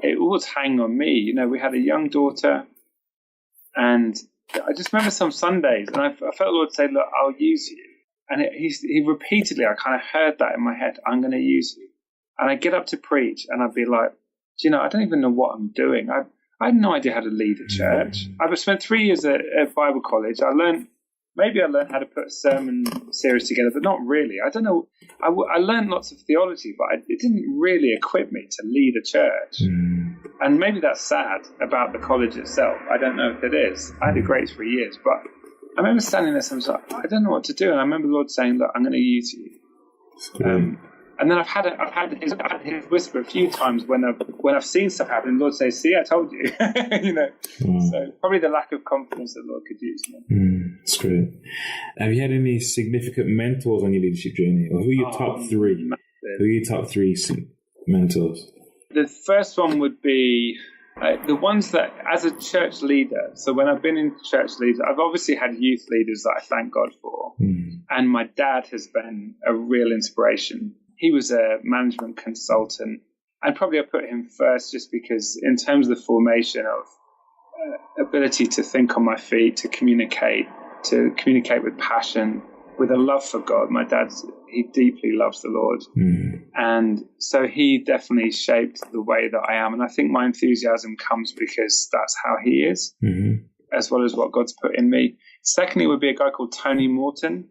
it was hanging on me. You know, we had a young daughter and I just remember some Sundays and I felt the Lord say, look, I'll use you. And he repeatedly, I kind of heard that in my head, I'm going to use you. And I'd get up to preach and I'd be like, do you know, I don't even know what I'm doing. I had no idea how to lead a church. I spent 3 years at Bible college. I learned how to put a sermon series together, but not really. I don't know. I learned lots of theology, but it didn't really equip me to lead a church. And maybe that's sad about the college itself. I don't know if it is. I had a great 3 years, but I remember standing there and I was like, I don't know what to do. And I remember the Lord saying, look, I'm going to use you. And then I've had his whisper a few times when I've seen stuff happen. The Lord says, "See, I told you." So probably the lack of confidence that the Lord could use. That's great. Have you had any significant mentors on your leadership journey, or who are your top three? Massive. Who are your top three mentors? The first one would be the ones that, as a church leader. So when I've been in church leaders, I've obviously had youth leaders that I thank God for, and my dad has been a real inspiration. He was a management consultant, and probably I put him first just because in terms of the formation of ability to think on my feet, to communicate with passion, with a love for God. My dad, he deeply loves the Lord. And so he definitely shaped the way that I am. And I think my enthusiasm comes because that's how he is, as well as what God's put in me. Secondly, would be a guy called Tony Morton.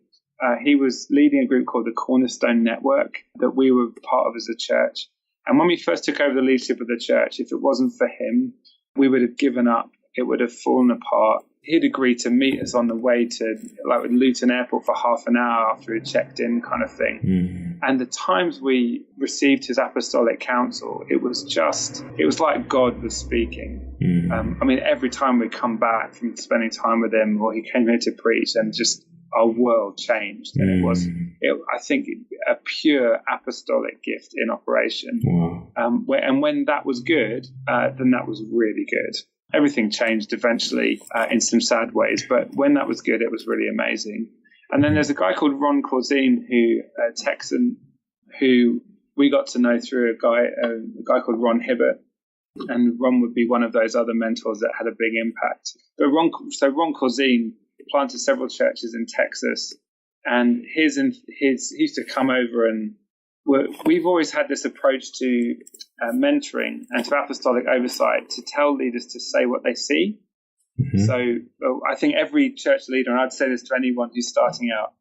He was leading a group called the Cornerstone Network that we were part of as a church. And when we first took over the leadership of the church, if it wasn't for him, we would have given up. It would have fallen apart. He'd agreed to meet us on the way to with Luton Airport for half an hour after he'd checked in, kind of thing. And the times we received his apostolic counsel, it was like God was speaking. I mean, every time we come back from spending time with him, or he came here to preach, and just our world changed. And I think, a pure apostolic gift in operation. And when that was good, then that was really good. Everything changed eventually in some sad ways, but when that was good, it was really amazing. And then there's a guy called Ron Corzine, a Texan, who we got to know through a guy called Ron Hibbert. And Ron would be one of those other mentors that had a big impact. But Ron Corzine planted several churches in Texas, and he used to come over, and we've always had this approach to mentoring and to apostolic oversight, to tell leaders to say what they see. So I think every church leader, and I'd say this to anyone who's starting out,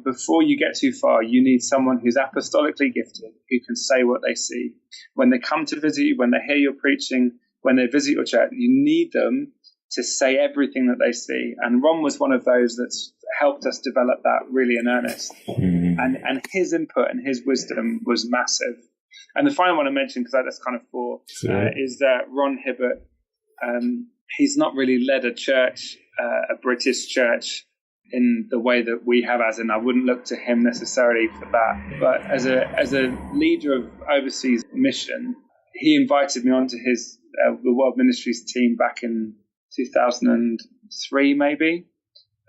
before you get too far, you need someone who's apostolically gifted, who can say what they see. When they come to visit you, when they hear your preaching, when they visit your church, you need them to say everything that they see. And Ron was one of those that's helped us develop that really in earnest. And his input and his wisdom was massive. And the final one I mentioned, because that's kind of four, is that Ron Hibbert, he's not really led a church, a British church, in the way that we have, as in I wouldn't look to him necessarily for that. But as a leader of overseas mission, he invited me onto his the World Ministries team back in 2003 maybe,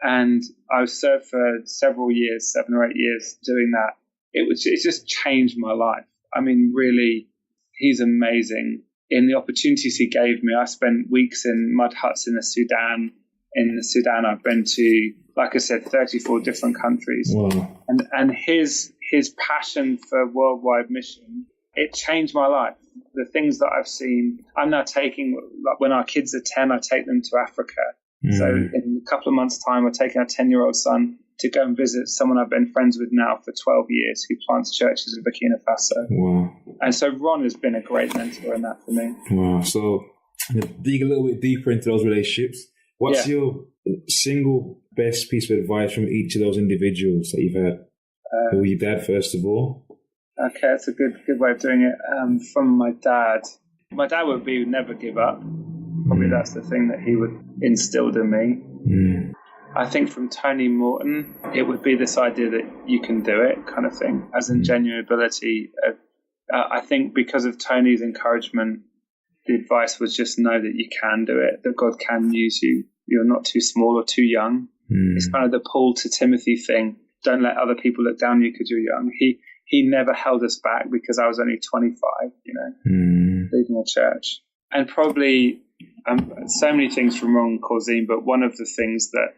and I was served for several years, 7 or 8 years doing that. It just changed my life. I mean, really, he's amazing. In the opportunities he gave me, I spent weeks in mud huts in the Sudan. In the Sudan, I've been to, like I said, 34 different countries. Wow. And his passion for worldwide mission, it changed my life. The things that I've seen, I'm now taking, like when our kids are 10, I take them to Africa. So in a couple of months' time, I'm taking our 10-year-old son to go and visit someone I've been friends with now for 12 years who plants churches in Burkina Faso. Wow. And so Ron has been a great mentor in that for me. Wow. So dig a little bit deeper into those relationships. What's your single best piece of advice from each of those individuals that you've had? Who your dad, first of all? Okay, that's a good way of doing it. From my dad would be never give up. Probably that's the thing that he would instilled in me. I think from Tony Morton, it would be this idea that you can do it kind of thing, as in genuine ability. I think because of Tony's encouragement, the advice was just know that you can do it, that God can use you. You're not too small or too young. It's kind of the Paul to Timothy thing. Don't let other people look down on you because you're young. He never held us back because I was only 25, leading a church. And probably so many things from Ron Corzine, but one of the things that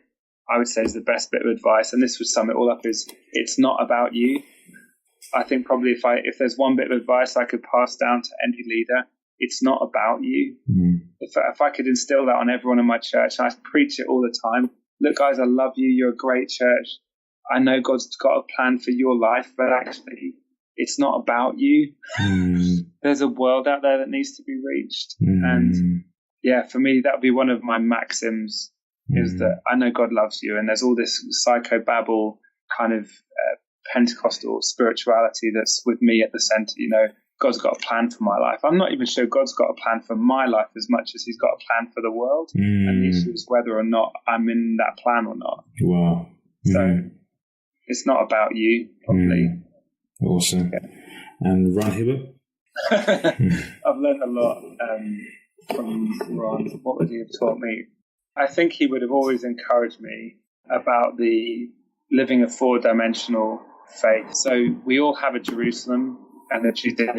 I would say is the best bit of advice, and this would sum it all up, is it's not about you. I think probably if there's one bit of advice I could pass down to any leader, it's not about you. If I could instill that on everyone in my church, and I preach it all the time, look, guys, I love you. You're a great church. I know God's got a plan for your life, but actually it's not about you. There's a world out there that needs to be reached. And yeah, for me, that would be one of my maxims, is that I know God loves you. And there's all this psychobabble kind of Pentecostal spirituality that's with me at the center. You know, God's got a plan for my life. I'm not even sure God's got a plan for my life as much as he's got a plan for the world. And the issue is whether or not I'm in that plan or not. Wow. So it's not about you, probably. Awesome. Yeah. And Ron Hibbert? I've learned a lot from Ron. What would he have taught me? I think he would have always encouraged me about the living a 4-dimensional faith. So we all have a Jerusalem and a Judea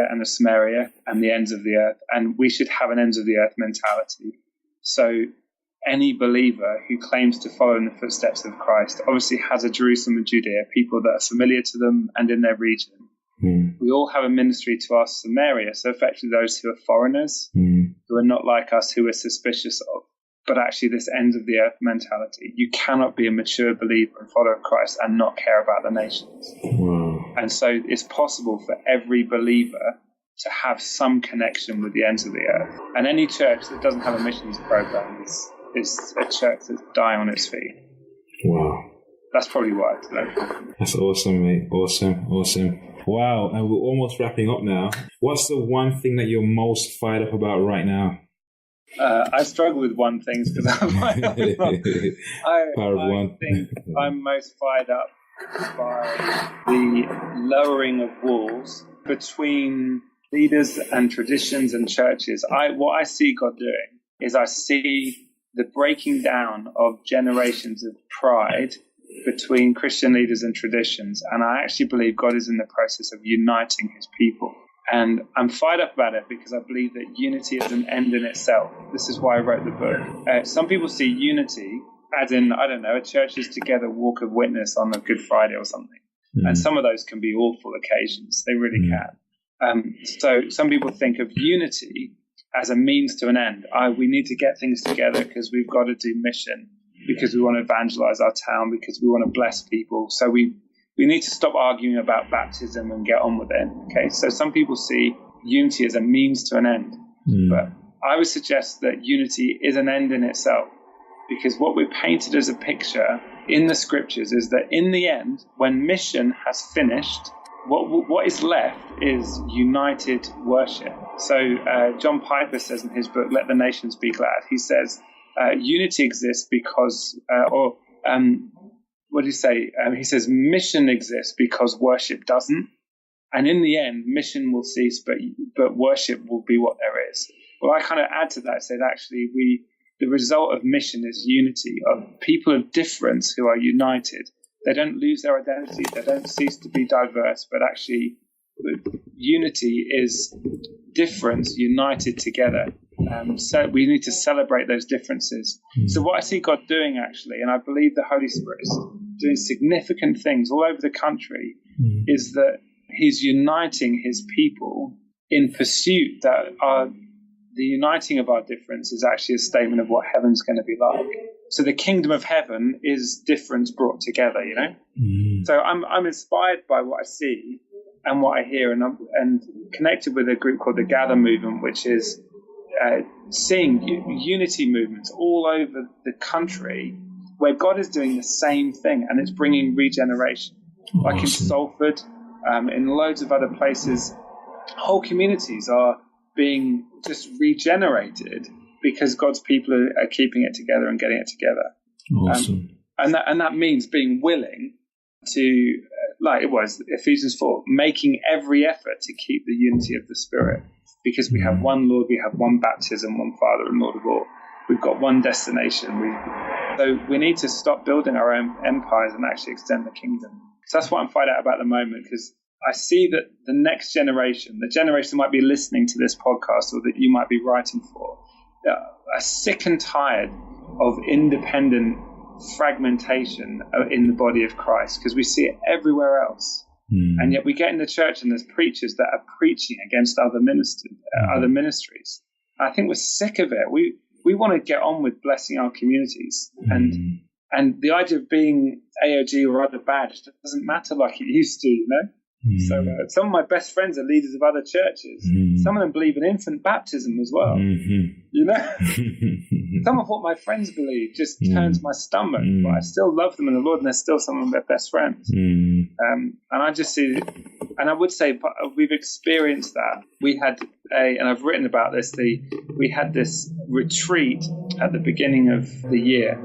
and a Samaria and the ends of the earth, and we should have an ends of the earth mentality. So any believer who claims to follow in the footsteps of Christ obviously has a Jerusalem and Judea, people that are familiar to them and in their region. We all have a ministry to our Samaria, so effectively those who are foreigners, who are not like us, who are suspicious of. But actually this ends of the earth mentality. You cannot be a mature believer and follower of Christ and not care about the nations. And so it's possible for every believer to have some connection with the ends of the earth. And any church that doesn't have a missions program is a church that's dying on its feet. Wow. That's probably what I'd learned. That's awesome, mate. Awesome. Wow. And we're almost wrapping up now. What's the one thing that you're most fired up about right now? I struggle with one thing because I think I'm most fired up by the lowering of walls between leaders and traditions and churches. What I see God doing is I see the breaking down of generations of pride between Christian leaders and traditions. And I actually believe God is in the process of uniting his people. And I'm fired up about it because I believe that unity is an end in itself. This is why I wrote the book. Some people see unity as in, I don't know, a churches together walk of witness on a Good Friday or something. And some of those can be awful occasions. They really can. So some people think of unity as a means to an end. We need to get things together because we've got to do mission, because we want to evangelize our town, because we want to bless people. So we need to stop arguing about baptism and get on with it. Okay, so some people see unity as a means to an end. But I would suggest that unity is an end in itself, because what we're painted as a picture in the scriptures is that in the end, when mission has finished, what is left is united worship. So John Piper says in his book, Let the Nations Be Glad, he says unity exists because, what do you say? He says mission exists because worship doesn't. And in the end, mission will cease, but worship will be what there is. Well, I kind of add to that, said actually the result of mission is unity of people of difference who are united. They don't lose their identity. They don't cease to be diverse, but actually unity is difference united together. So we need to celebrate those differences. So what I see God doing actually, and I believe the Holy Spirit is doing significant things all over the country, is that he's uniting his people in pursuit that the uniting of our difference is actually a statement of what heaven's going to be like. So the kingdom of heaven is difference brought together, you know? So I'm inspired by what I see and what I hear, and connected with a group called the Gather Movement, which is seeing unity movements all over the country where God is doing the same thing, and it's bringing regeneration. Awesome. Like in Salford, in loads of other places, whole communities are being just regenerated because God's people are keeping it together and getting it together. Awesome. And that means being willing to, like it was Ephesians 4, making every effort to keep the unity of the Spirit, because we have one Lord, we have one baptism, one Father and Lord of all. We've got one destination. So we need to stop building our own empires and actually extend the kingdom. So that's what I'm fired out about at the moment, because I see that the next generation, the generation that might be listening to this podcast or that you might be writing for, are sick and tired of independent fragmentation in the body of Christ, because we see it everywhere else. And yet we get in the church and there's preachers that are preaching against other ministries. I think we're sick of it. We want to get on with blessing our communities. And the idea of being AoG or other badge doesn't matter like it used to, you know? So some of my best friends are leaders of other churches. Some of them believe in infant baptism as well. You know, some of what my friends believe just turns my stomach, but I still love them in the Lord, and they're still some of my best friends. And I just see, and I would say we've experienced that. We had and I've written about this. We had this retreat at the beginning of the year,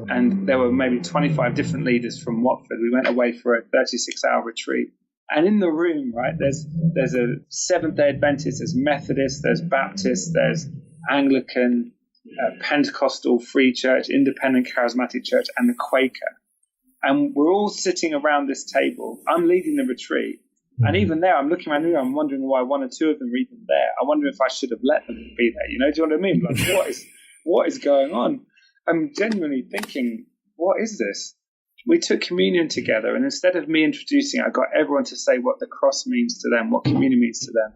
and there were maybe 25 different leaders from Watford. We went away for a 36-hour retreat. And in the room, right, there's a Seventh-day Adventist, there's Methodist, there's Baptist, there's Anglican, Pentecostal, Free Church, Independent Charismatic Church, and the Quaker. And we're all sitting around this table. I'm leading the retreat. And even there, I'm looking around the room, I'm wondering why one or two of them are even there. I wonder if I should have let them be there. You know, do you know what I mean? Like, what is going on? I'm genuinely thinking, what is this? We took communion together, and instead of me introducing it, I got everyone to say what the cross means to them, what communion means to them.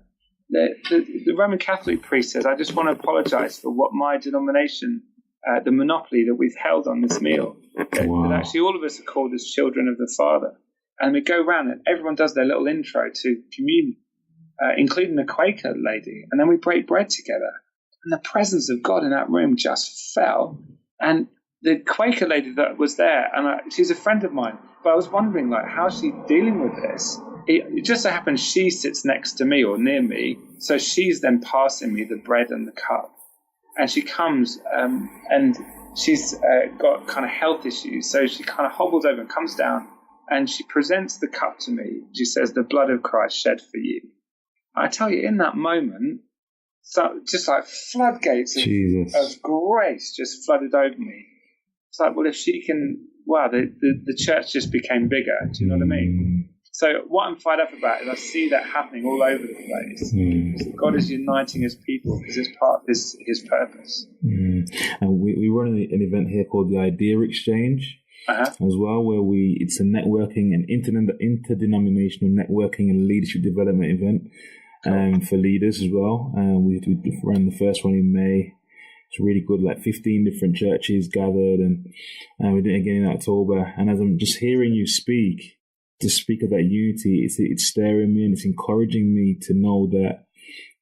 The Roman Catholic priest says, I just want to apologize for what my denomination, the monopoly that we've held on this meal. That actually all of us are called as children of the Father. And we go around and everyone does their little intro to communion, including the Quaker lady. And then we break bread together. And the presence of God in that room just fell. And the Quaker lady that was there, and she's a friend of mine, but I was wondering, like, how's she dealing with this? It just so happens she sits next to me or near me, so she's then passing me the bread and the cup. And she comes, and she's got kind of health issues, so she kind of hobbles over and comes down, and she presents the cup to me. She says, the blood of Christ shed for you. I tell you, in that moment, so just like floodgates of grace just flooded over me. It's like, well, if she can, the church just became bigger. Do you know what I mean? So what I'm fired up about is I see that happening all over the place. So God is uniting his people because it's part of his purpose. And we run an event here called the Idea Exchange as well, where it's a networking and interdenominational networking and leadership development event for leaders as well. We ran the first one in May. It's really good, like 15 different churches gathered, and we did it again in October. And as I'm just hearing you speak of that unity, it's stirring me and it's encouraging me to know that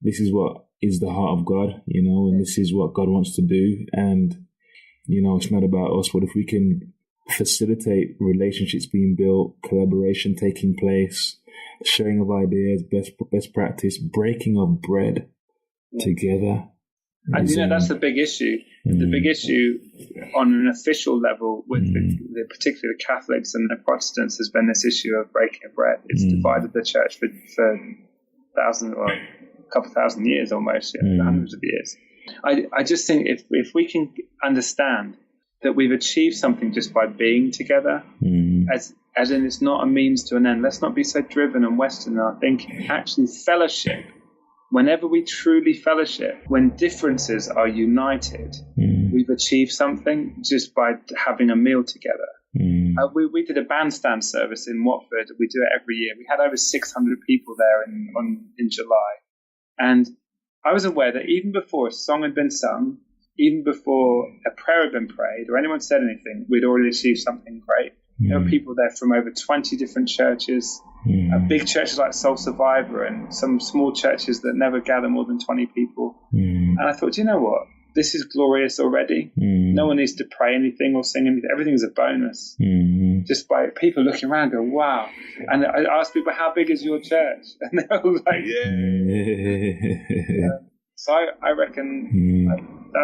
this is what is the heart of God, you know, and this is what God wants to do. And, you know, it's not about us, but if we can facilitate relationships being built, collaboration taking place, sharing of ideas, best practice, breaking of bread together. And that's the big issue. The big issue on an official level with particularly the Catholics and the Protestants has been this issue of breaking of bread. It's divided the church for a couple thousand years almost, hundreds of years. I just think if we can understand that we've achieved something just by being together, as in it's not a means to an end. Let's not be so driven and Western in our thinking. Actually, fellowship. Whenever we truly fellowship, when differences are united, we've achieved something just by having a meal together. We did a bandstand service in Watford. We do it every year. We had over 600 people there in July. And I was aware that even before a song had been sung, even before a prayer had been prayed or anyone said anything, we'd already achieved something great. There were people there from over 20 different churches, big churches like Soul Survivor and some small churches that never gather more than 20 people. And I thought, you know what? This is glorious already. No one needs to pray anything or sing anything. Everything is a bonus. Just by people looking around and go, wow. And I asked people, how big is your church? And they were like, yeah. So I reckon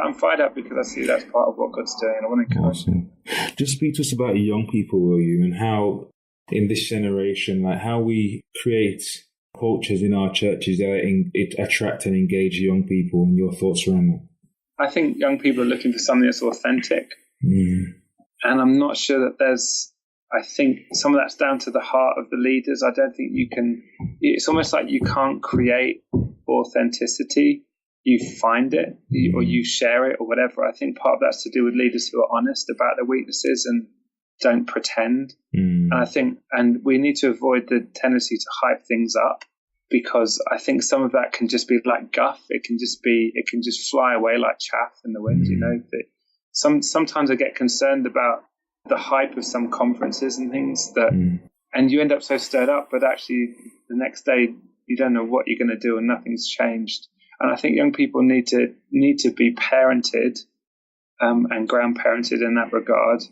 I'm fired up because I see that's part of what God's doing. And I want to encourage Awesome. Just speak to us about young people, will you, and how in this generation, like how we create cultures in our churches that attract and engage young people, and your thoughts around that. I think young people are looking for something that's authentic. And I'm not sure that I think some of that's down to the heart of the leaders. I don't think it's almost like you can't create authenticity. You find it or you share it or whatever. I think part of that's to do with leaders who are honest about their weaknesses. And don't pretend. And I think, and we need to avoid the tendency to hype things up, because I think some of that can just be like guff. It can just fly away like chaff in the wind, you know. Sometimes I get concerned about the hype of some conferences and things that, and you end up so stirred up, but actually the next day you don't know what you're going to do and nothing's changed. And I think young people need to be parented and grandparented in that regard.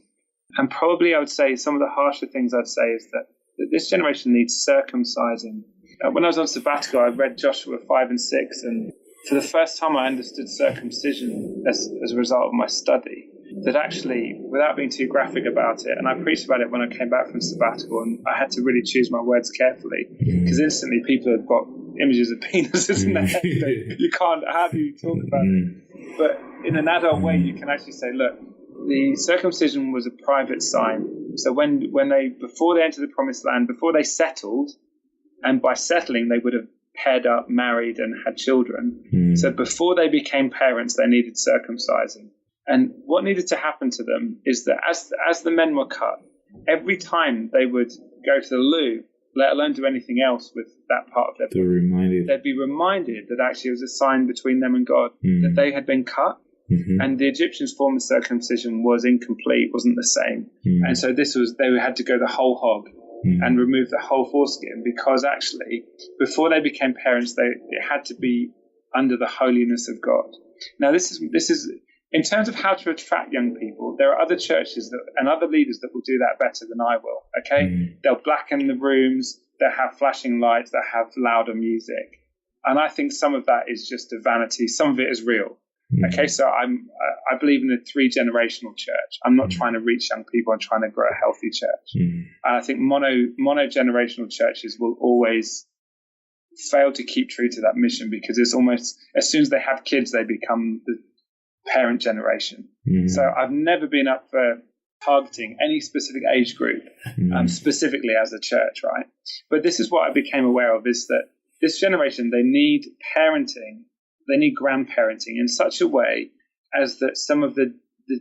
And probably I would say some of the harsher things I'd say is that this generation needs circumcising. When I was on sabbatical, I read Joshua 5 and 6, and for the first time I understood circumcision as a result of my study. That actually, without being too graphic about it, and I preached about it when I came back from sabbatical, and I had to really choose my words carefully, because instantly people have got images of penises in their head. You can't, how do you talk about it? But in an adult way, you can actually say, look, the circumcision was a private sign. So when they, before they entered the promised land, before they settled, and by settling, they would have paired up, married, and had children. So before they became parents, they needed circumcising. And what needed to happen to them is that as the men were cut, every time they would go to the loo, let alone do anything else with that part of their body, they'd be reminded that actually it was a sign between them and God that they had been cut. And the Egyptians' form of circumcision was incomplete, wasn't the same. And so they had to go the whole hog and remove the whole foreskin, because actually before they became parents, it had to be under the holiness of God. Now this is in terms of how to attract young people, there are other churches and other leaders that will do that better than I will. Okay, they'll blacken the rooms, they'll have flashing lights, they'll have louder music, and I think some of that is just a vanity. Some of it is real. Okay, so I believe in a 3-generational church. I'm not trying to reach young people. I'm trying to grow a healthy church. And I think mono-generational churches will always fail to keep true to that mission, because it's almost, as soon as they have kids, they become the parent generation. So I've never been up for targeting any specific age group, specifically as a church, right? But this is what I became aware of, is that this generation, they need parenting. They need grandparenting in such a way as that some of the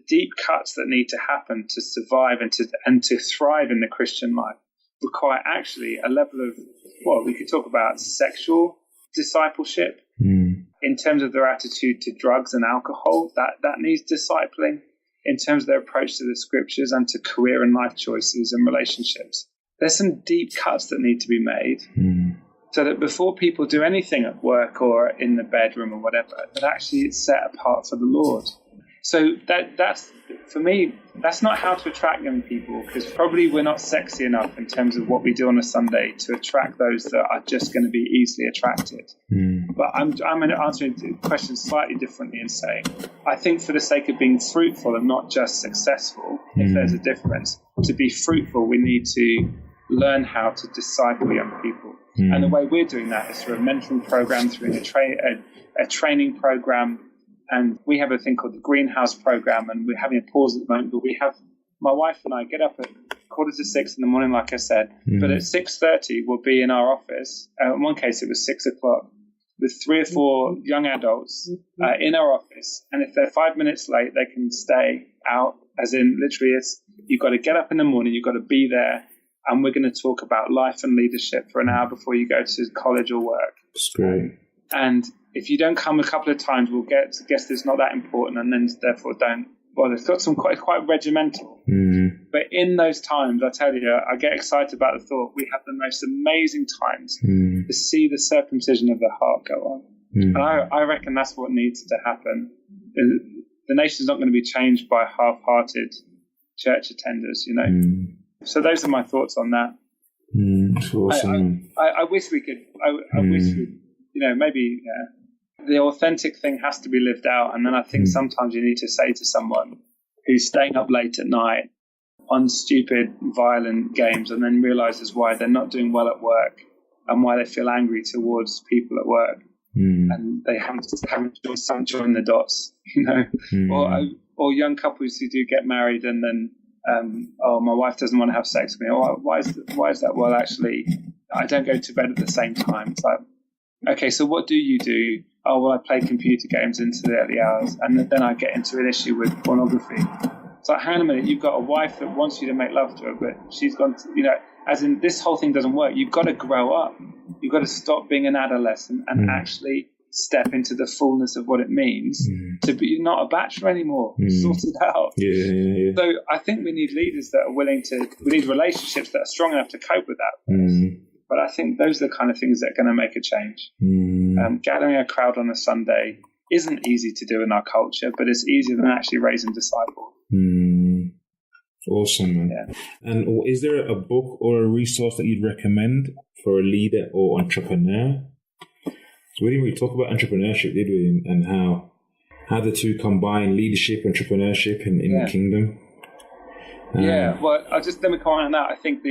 deep cuts that need to happen to survive and to thrive in the Christian life require actually a level of, well, we could talk about sexual discipleship in terms of their attitude to drugs and alcohol. That needs discipling in terms of their approach to the scriptures and to career and life choices and relationships. There's some deep cuts that need to be made. So that before people do anything at work or in the bedroom or whatever, that actually it's set apart for the Lord. So that's, for me, that's not how to attract young people, because probably we're not sexy enough in terms of what we do on a Sunday to attract those that are just going to be easily attracted. But I'm answering the question slightly differently and saying, I think for the sake of being fruitful and not just successful, if there's a difference, to be fruitful, we need to learn how to disciple young people. And the way we're doing that is through a mentoring program, through a training program. And we have a thing called the Greenhouse program, and we're having a pause at the moment, but we have, my wife and I get up at 5:45 in the morning, like I said, but at 6:30 we'll be in our office. In one case, it was 6 o'clock with 3 or 4 young adults in our office. And if they're 5 minutes late, they can stay out, as in literally you've got to get up in the morning, you've got to be there. And we're going to talk about life and leadership for an hour before you go to college or work. That's great. And if you don't come a couple of times, we'll guess it's not that important, and then therefore don't. Well, it's got some quite regimental. But in those times, I tell you, I get excited about the thought. We have the most amazing times to see the circumcision of the heart go on. And I reckon that's what needs to happen. The nation's not going to be changed by half-hearted church attenders, you know. So those are my thoughts on that. That's awesome. I wish we could. I wish we, maybe the authentic thing has to be lived out. And then I think sometimes you need to say to someone who's staying up late at night on stupid, violent games, and then realizes why they're not doing well at work and why they feel angry towards people at work, and they haven't joined the dots, or young couples who do get married and then. My wife doesn't want to have sex with me. Why is that? Well, actually, I don't go to bed at the same time. It's like, okay, so what do you do? Oh, well, I play computer games into the early hours, and then I get into an issue with pornography. It's like, hang on a minute, you've got a wife that wants you to make love to her, but she's gone to, as in this whole thing doesn't work. You've got to grow up. You've got to stop being an adolescent and actually step into the fullness of what it means to be not a bachelor anymore. Sort it out. Yeah. So I think we need leaders that are we need relationships that are strong enough to cope with that. But I think those are the kind of things that are going to make a change. Gathering a crowd on a Sunday isn't easy to do in our culture, but it's easier than actually raising disciples. Awesome, man. Yeah. And is there a book or a resource that you'd recommend for a leader or entrepreneur? So we didn't really talk about entrepreneurship, did we? And how the two combine leadership and entrepreneurship in the kingdom. Well, let me comment on that. I think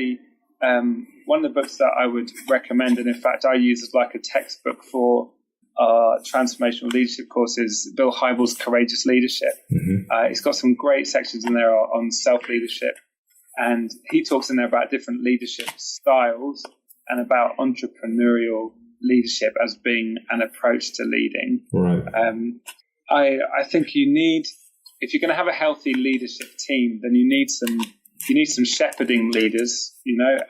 one of the books that I would recommend, and in fact I use as like a textbook for transformational leadership course, is Bill Hybels' Courageous Leadership. It's got some great sections in there on self-leadership, and he talks in there about different leadership styles and about entrepreneurial leadership as being an approach to leading. Right. I think if you're going to have a healthy leadership team, then you need some shepherding leaders,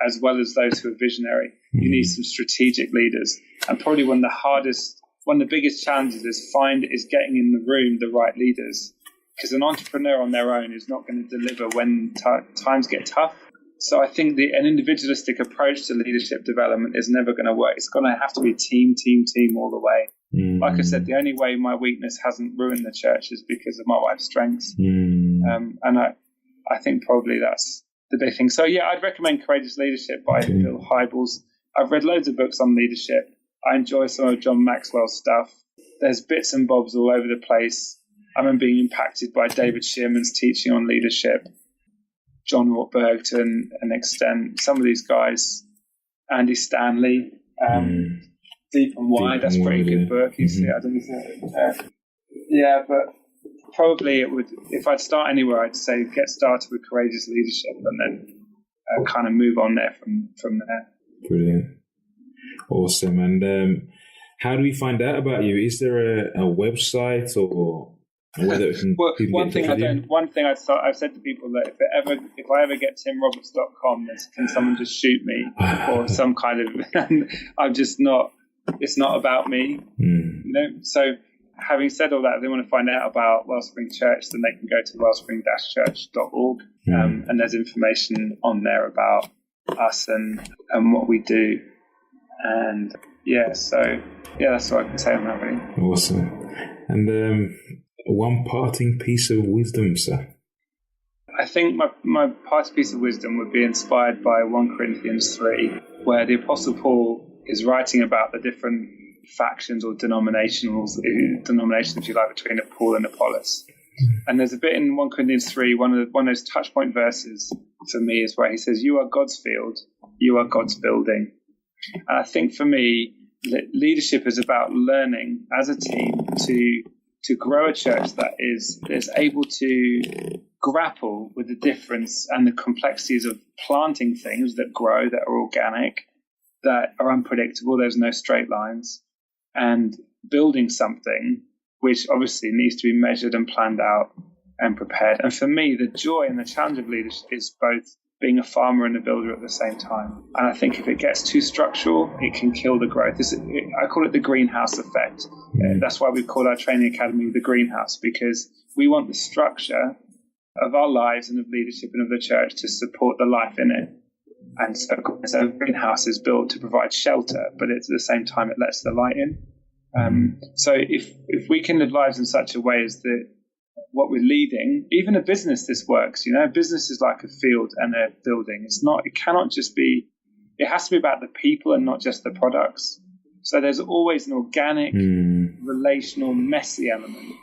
as well as those who are visionary. You need some strategic leaders, and probably one of the biggest challenges is getting in the room the right leaders, because an entrepreneur on their own is not going to deliver when times get tough. So I think an individualistic approach to leadership development is never going to work. It's going to have to be team all the way. Like I said, the only way my weakness hasn't ruined the church is because of my wife's strengths. And I think probably that's the big thing. So I'd recommend Courageous Leadership by Bill Hybels. I've read loads of books on leadership. I enjoy some of John Maxwell's stuff. There's bits and bobs all over the place. I remember being impacted by David Shearman's teaching on leadership, John Ortberg to an extent, some of these guys, Andy Stanley, Deep and Wide, that's a pretty good book. But probably it would, if I'd start anywhere, I'd say get started with Courageous Leadership and then kind of move on there from there. Brilliant. Awesome. And how do we find out about you? Is there a website or whether it can one thing I've said to people that if I ever get timroberts.com, can someone just shoot me or some kind of I'm just not, it's not about me. So having said all that, if they want to find out about Wellspring Church, then they can go to wellspring-church.org and there's information on there about us and what we do. And that's what I can say on that, really. Awesome. And one parting piece of wisdom, sir? I think my parting piece of wisdom would be inspired by 1 Corinthians 3, where the Apostle Paul is writing about the different factions or denominations, if you like, between Paul and Apollos. And there's a bit in 1 Corinthians 3, one of those touch point verses for me is where he says, "You are God's field, you are God's building." And I think for me, leadership is about learning as a team to grow a church that is able to grapple with the difference and the complexities of planting things that grow, that are organic, that are unpredictable, there's no straight lines, and building something which obviously needs to be measured and planned out and prepared. And for me, the joy and the challenge of leadership is both being a farmer and a builder at the same time. And I think if it gets too structural, it can kill the growth. I call it the greenhouse effect. That's why we call our training academy the greenhouse, because we want the structure of our lives and of leadership and of the church to support the life in it. And so a greenhouse is built to provide shelter, but at the same time, it lets the light in. So if we can live lives in such a way as that what we're leading, even a business, this works. Business is like a field and a building. It cannot just be, it has to be about the people and not just the products. So there's always an organic, relational, messy element.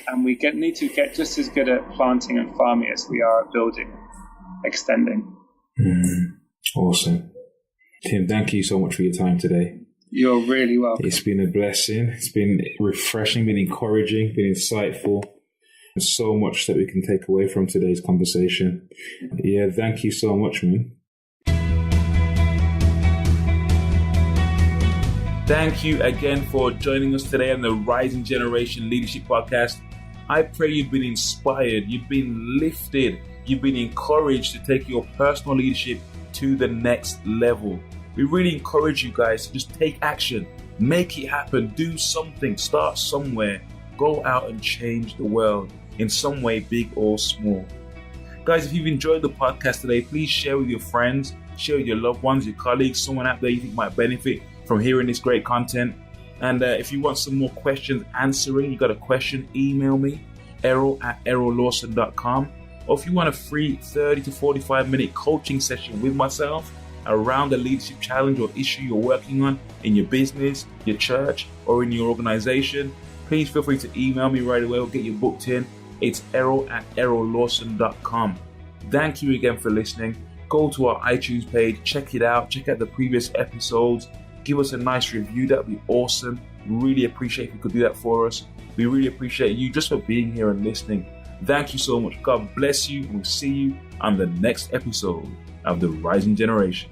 And we need to get just as good at planting and farming as we are at building, extending. Awesome. Tim, thank you so much for your time today. You're really welcome. It's been a blessing. It's been refreshing, been encouraging, been insightful. There's so much that we can take away from today's conversation. Yeah, thank you so much, man. Thank you again for joining us today on the Rising Generation Leadership Podcast. I pray you've been inspired, you've been lifted, you've been encouraged to take your personal leadership to the next level. We really encourage you guys to just take action, make it happen, do something, start somewhere, go out and change the world in some way, big or small. Guys, if you've enjoyed the podcast today, please share with your friends, share with your loved ones, your colleagues, someone out there you think might benefit from hearing this great content. And if you want some more questions answering, you got a question, email me, errol@errollawson.com. Or if you want a free 30 to 45 minute coaching session with myself around the leadership challenge or issue you're working on in your business, your church, or in your organization, please feel free to email me right away. We'll get you booked in. It's errol@errollawson.com. Thank you again for listening. Go to our iTunes page, check it out, check out the previous episodes. Give us a nice review, that would be awesome. Really appreciate if you could do that for us. We really appreciate you just for being here and listening. Thank you so much. God bless you, and we'll see you on the next episode of The Rising Generation.